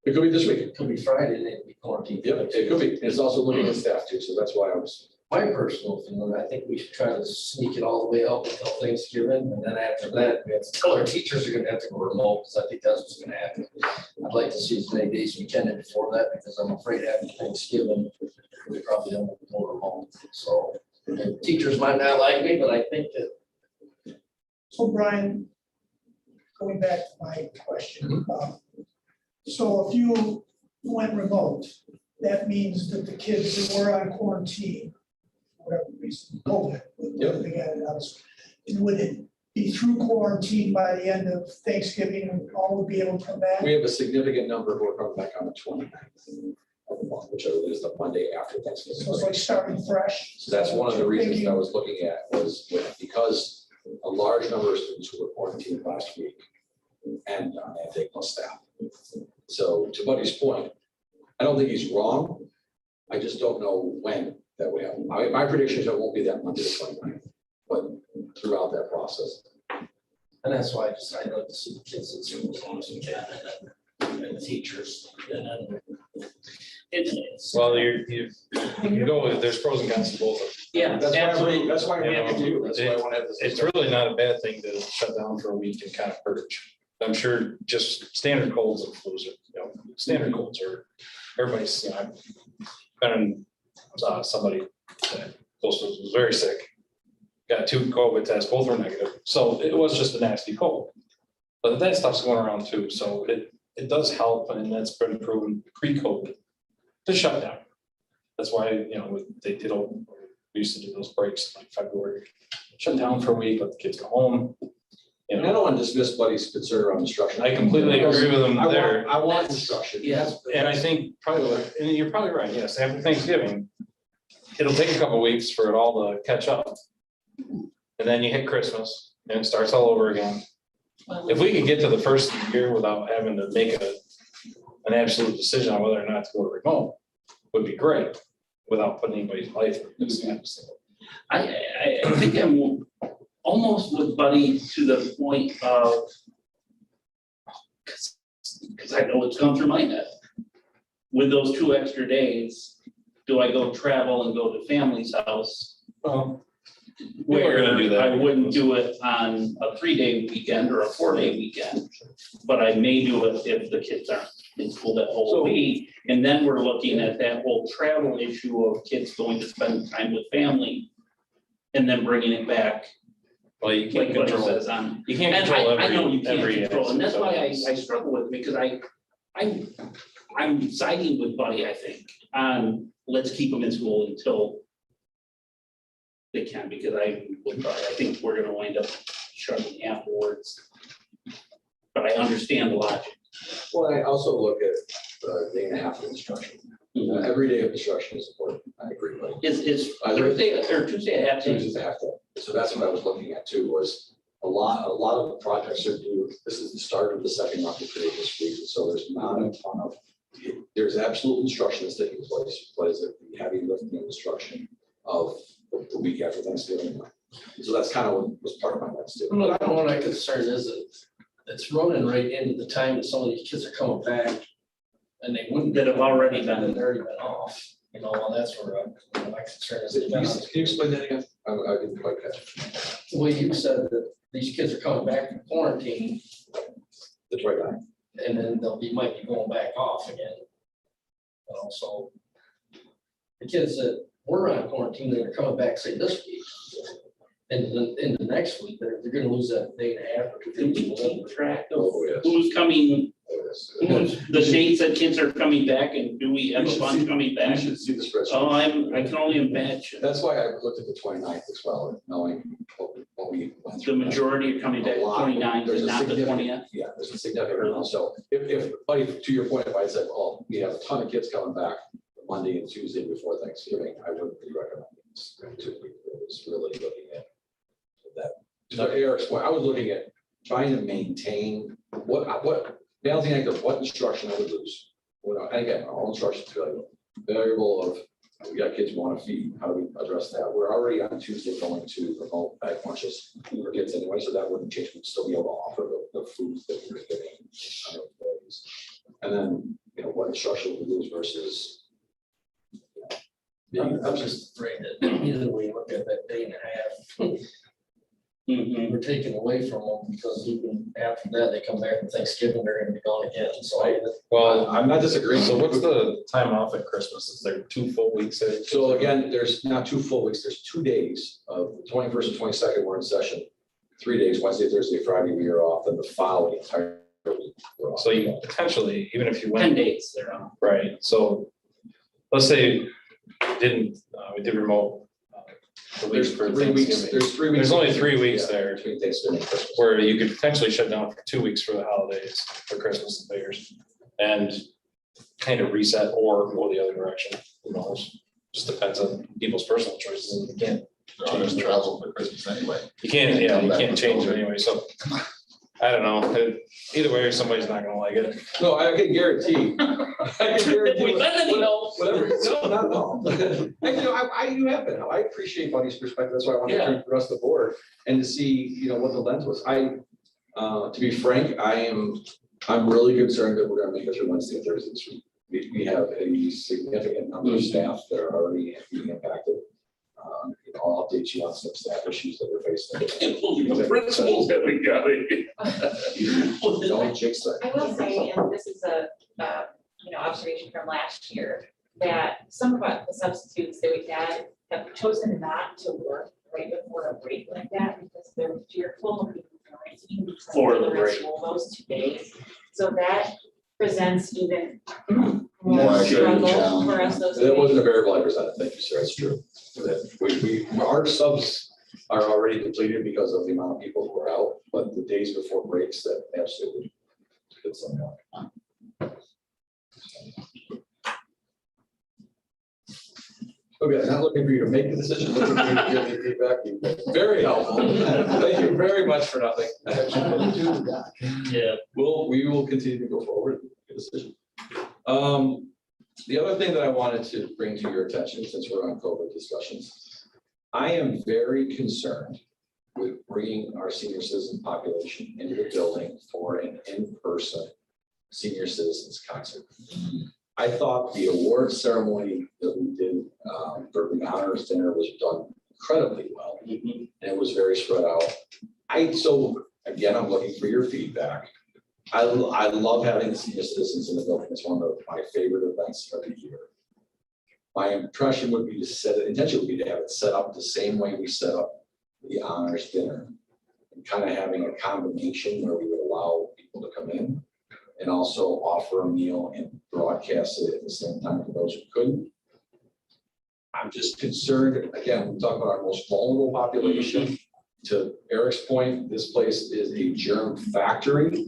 It could be this week. It could be Friday, they'd be quarantined. Yep, it could be. It's also looking at staff too, so that's why I was. My personal feeling, I think we should try to sneak it all the way up until Thanksgiving, and then after that, we have to tell our teachers are gonna have to go remote, because I think that's what's gonna happen. I'd like to see as many days we can before that, because I'm afraid after Thanksgiving, we probably don't go remote. So, and teachers might not like me, but I think that. So Brian, going back to my question. So if you went remote, that means that the kids that were on quarantine, whatever reason, COVID, they got it out of school, would it be through quarantine by the end of Thanksgiving and all would be able to come back? We have a significant number who are coming back on the 29th of the month, which is the Monday after Thanksgiving. So it's like starting fresh. So that's one of the reasons I was looking at was because a large number of students who were quarantined last week and they plus staff. So to Buddy's point, I don't think he's wrong. I just don't know when that would happen. My prediction is it won't be that Monday the 29th, but throughout that process. And that's why I'd like to see the kids in school as long as we can, and the teachers, and then Well, you go, there's pros and cons to both of them. Yeah, That's absolutely. That's why I'm You know, asking you. That's why I want to have this. It's really not a bad thing to shut down for a week and kind of purge. I'm sure just standard colds and flus are, you know, standard colds are, everybody's, you know, I've been, somebody that close to us was very sick. Got 2 COVID tests, both were negative, so it was just a nasty cold. But that stuff's going around too, so it does help, and that's been proven pre-COVID to shut down. That's why, you know, they did, we used to do those breaks like February, shut down for a week, let the kids go home. You And I know, don't want to dismiss Buddy's concern around instruction. I completely agree with them there. I want instruction. Yes. And I think probably, and you're probably right, yes, after Thanksgiving, it'll take a couple of weeks for it all to catch up. And then you hit Christmas and it starts all over again. If we could get to the first of the year without having to make an absolute decision on whether or not to go remote, would be great, without putting anybody's life at risk. I think I'm almost with Buddy to the point of, because I know what's come through my head. With those 2 extra days, do I go travel and go to family's house? Well, we're Where gonna do that. I wouldn't do it on a 3-day weekend or a 4-day weekend, but I may do it if the kids aren't in school that whole week. And then we're looking at that whole travel issue of kids going to spend time with family and then bringing it back. Well, you can't Like what it control, says on. you can't And control I know you every, can't every. control, and that's why aspect I of it. struggle with it, because I'm siding with Buddy, I think, on let's keep them in school until they can, because I think we're gonna wind up shutting afterwards. But I understand the logic. Well, I also look at the day and a half of instruction. Every day of instruction is important. I agree, Buddy. Is Thursday or Tuesday a half day? Tuesday's a half day. So that's what I was looking at too, was a lot of the projects are due, this is the start of the second round of create this week. So there's not a ton of, there's absolute instruction that's taking place, but is it the heavy lifting of instruction of the week after Thanksgiving? So that's kind of what was part of my next too. What I don't want to concern is that it's running right into the time that some of these kids are coming back. And they wouldn't That have already that been. had already been off, you know, and that's where my concern is. Can you explain that again? I didn't quite catch it. The way you said that these kids are coming back from quarantine That's right, Don. and then might be going back off again. You know, so the kids that were on quarantine, that are coming back, say this week. And then in the next week, they're gonna lose that day and a half or 2 Can days. we keep track of Oh, yes. who's coming, Oh, yes. the dates that kids are coming back, and do we have You a should bunch see- coming You back? should see the spreadsheet. Oh, I can only imagine. That's why I looked at the 29th as well, knowing what we went The through. majority are coming back A lot. 29th There's and a not the significant- 20th. Yeah, there's a significant amount. So if, Buddy, to your point, if I said, well, we have a ton of kids coming back Monday and Tuesday before Thanksgiving, I wouldn't be recommending this. It's really looking at that. To Eric's point, I was looking at trying to maintain what balancing act of what instruction I would lose. Well, and again, all instructions are variable of, we got kids who want to feed, how do we address that? We're already on Tuesday going to remote bag lunches for kids anyway, so that wouldn't change. We'd still be able to offer the foods that we're getting on those days. And then, you know, what instruction we lose versus. I'm just afraid that either way you look at that day and a half, Mhm. we're taken away from them because even after that, they come back from Thanksgiving, they're gonna be gone again. So Well, I'm not disagreeing. so what's the time off at Christmas? Is there 2 full weeks? There? So again, there's not 2 full weeks, there's 2 days of the 21st and 22nd, we're in session. 3 days, Wednesday, Thursday, Friday, we are off, and the following entire week. we're off. So you potentially, even if you 10 went, days they're on. right, so let's say we did remote. The weeks There's for 3 weeks, Thanksgiving, there's 3 weeks. There's only 3 weeks Yeah, there. Between Thanksgiving and Christmas. where you could potentially shut down for 2 weeks for the holidays, for Christmas and New Year's. And kind of reset or go the other direction, who knows? Just depends on people's personal choices, and you can't There's travel for Christmas anyway. you can't change it anyway, so. I don't know, either way, somebody's not gonna like it. No, I can guarantee. I can guarantee. We let them know. Whatever, no, not at all. And you know, you have been, I appreciate Buddy's perspective, that's why I want to Yeah. hear the rest of the board and to see, you know, what the lens was. To be frank, I'm really concerned that we're gonna make it through Wednesday and Thursday this week. we have a significant number of staff that are already being impacted. I'll update you on some staff issues that we're facing. The principles that we got. Don't jinx that. I will say, and this is a, observation from last year, that some of the substitutes that we had have chosen not to work right before a break like that because they're fearful of being quarantined. because For the they're in break. school those 2 days. So that presents even More more academic struggle challenge. for us those 2 That wasn't a days. variable I presented, thank you, sir, that's true. That our subs are already depleted because of the amount of people who are out, but the days before breaks, that absolutely. Did some help. Okay, not looking for you to make a decision, looking for you to give me feedback, you've been very helpful. Thank you very much for nothing. Yeah. We will continue to go forward with the decision. The other thing that I wanted to bring to your attention, since we're on COVID discussions, I am very concerned with bringing our senior citizen population into the building for an in-person senior citizens concert. I thought the award ceremony that we did for the honors dinner was done incredibly well. And it was very spread out. So again, I'm looking for your feedback. I love having the senior citizens in the building. It's one of my favorite events of the year. My impression would be to set it, intention would be to have it set up the same way we set up the honors dinner. And kind of having a combination where we would allow people to come in and also offer a meal and broadcast it at the same time for those who couldn't. I'm just concerned, again, we talk about our most vulnerable population. To Eric's point, this place is a germ factory.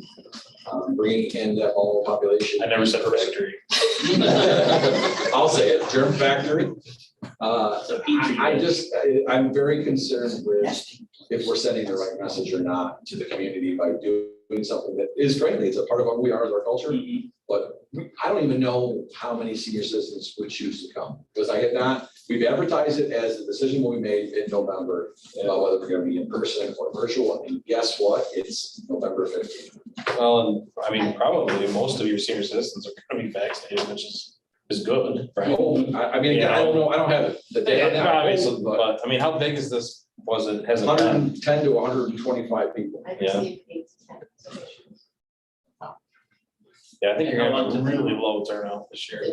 Bringing in that vulnerable population. I never said factory. I'll say it, germ factory. I'm very concerned with if we're sending the right message or not to the community by doing something that is frankly, it's a part of who we are as our culture. But I don't even know how many senior citizens would choose to come, because I have not, we've advertised it as the decision will be made in November about whether we're gonna be in person or virtual, and guess what? It's November 15th. Well, and I mean, probably most of your senior citizens are gonna be vaccinated, which is good, right? I mean, again, I don't know, I don't have the data. Obviously, but I mean, how big is this? Was it, has it been? 110 to 125 people. I Yeah. received 8 to 10 submissions. Yeah, I think you're gonna have a really low turnout this year.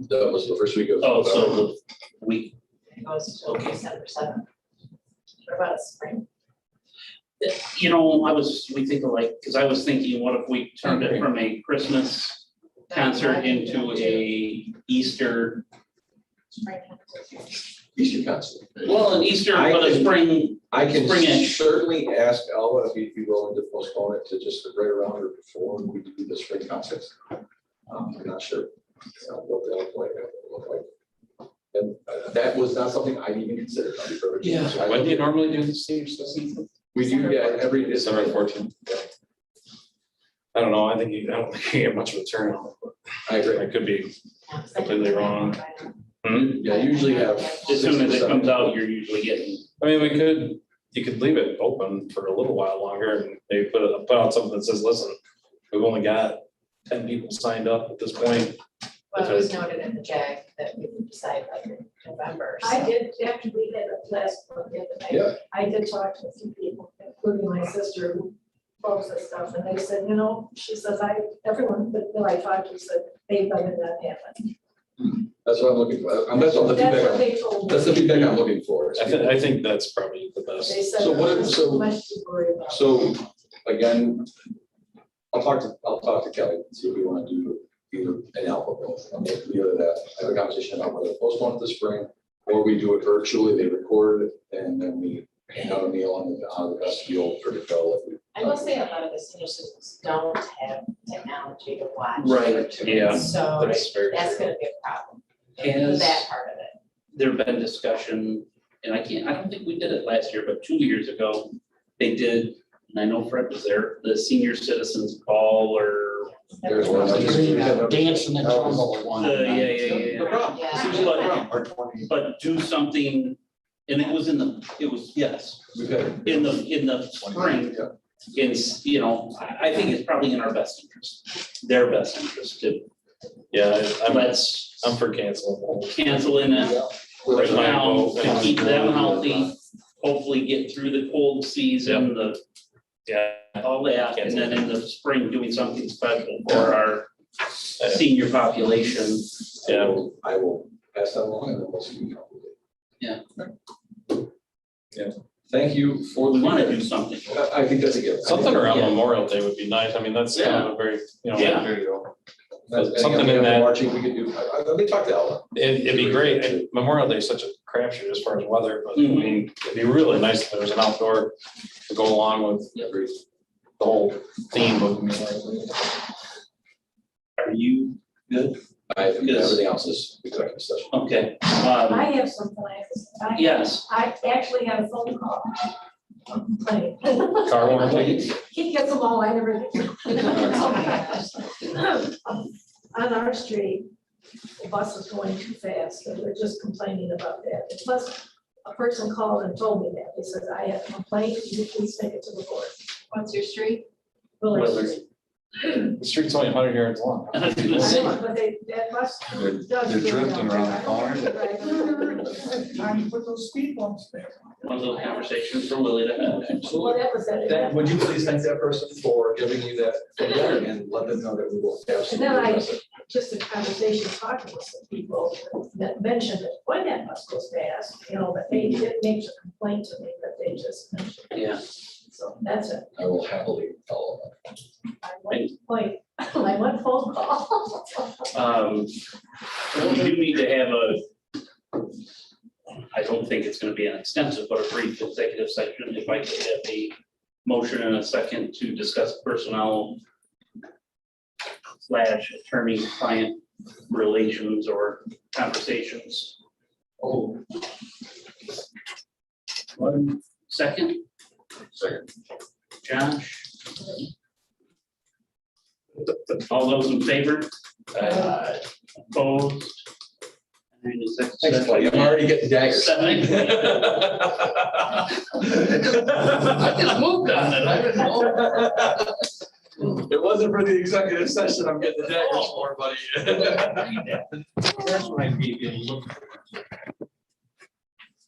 That was the first week of. Oh, so we, It goes to December 7th. What about spring? we think of like, because I was thinking, what if we turned it from a Christmas concert into a Easter, Easter concert. well, an Easter, but a spring. I can Spring-ish. certainly ask Alva if he'd be willing to postpone it to just right around or before we do the spring concerts. I'm not sure what they'll look like. And that was not something I'd even considered. I'll be perfectly honest. When do you normally do the senior citizens? We do, yeah, every December 14th. I don't know, I don't think you get much of a turnout, but I agree. I could be completely wrong. Yeah, usually have. As soon as it comes out, you're usually getting. I mean, you could leave it open for a little while longer and maybe put out something that says, listen, we've only got 10 people signed up at this point. Well, it was noted in the JAG that we would decide like in November. I did, after we had a last one, Yeah. I did talk to a few people, including my sister who follows this stuff, and they said, she says, everyone that I talked to said they've done that happen. That's what I'm looking for. That's all the That's what feedback. they told me. That's the feedback I'm looking for. I think that's probably the best. They said So what- there's so- so much to worry about. So again, I'll talk to Kelly, and see if we want to do either an alpha both. I'm going to leave it at that. I have a conversation about whether to postpone it this spring or we do it virtually. They record it and then we hand out a meal on the vestibule for the fellow. I will say a lot of the senior citizens don't have technology to watch. Right, yeah, So That's very that's true. gonna be a problem, Has that part of it. there been discussion, and I don't think we did it last year, but 2 years ago, they did, and I know Fred was there, the senior citizens ball or. There's one. Dance in the jungle one. Yeah. No problem. Yeah. But do something, and it was yes, We've had. in the spring. Yeah. I think it's probably in our best interest, their best interest to Yeah, I'm Let's for canceling. canceling it right now to keep them healthy. Hopefully get through the cold season, Yeah. all that, and then in the spring doing something special for our senior population. Yeah. I will pass that along and then we'll see. Yeah. Yeah. Thank you for We the. want to do something. I think that's a given. Something around Yeah. Memorial Day would be nice. I mean, that's kind of a very, Yeah. there you go. That's- Something in that. Marching, we could do, let me talk to Ella. It'd be great. And Memorial Day is such a crapshoot as far as weather, but I mean, it'd be really nice if there was an outdoor to go along with the whole theme of Memorial Day. Are you good? I think everything else is executive session. Okay. I have some plans. Yes. I actually had a phone call. Complaint. Car warranty. He gets them all, I never. On our street, the bus is going too fast, and they're just complaining about that. Plus, a person called and told me that. They said, I have a complaint, can you please take it to the board? What's your street? Willard Street. The street's only 100 yards long. I was gonna I say, know, but that bus They're does. drifting around the corner. Time to put those speed bumps there. one little conversation for Willie to have. Well, that was that. Would you please thank that person for giving you that feedback and let them know that we will And absolutely then address it. just a conversation talking with some people that mentioned that when that bus goes fast, you know, but they did make a complaint to me that they just mentioned. Yeah. So that's it. I will happily follow up. I went, like, my one phone call. We do need to have I don't think it's gonna be an extensive, but a brief executive session, if I could have a motion and a second to discuss personnel / attorney-client relations or conversations. Oh, One second, Second. Josh. All those in favor? Opposed? And executive thanks, session. buddy. I'm already getting daggers. I just moved on it, I didn't know. It wasn't for the executive session, I'm getting the daggers for, buddy. That's what I gave you.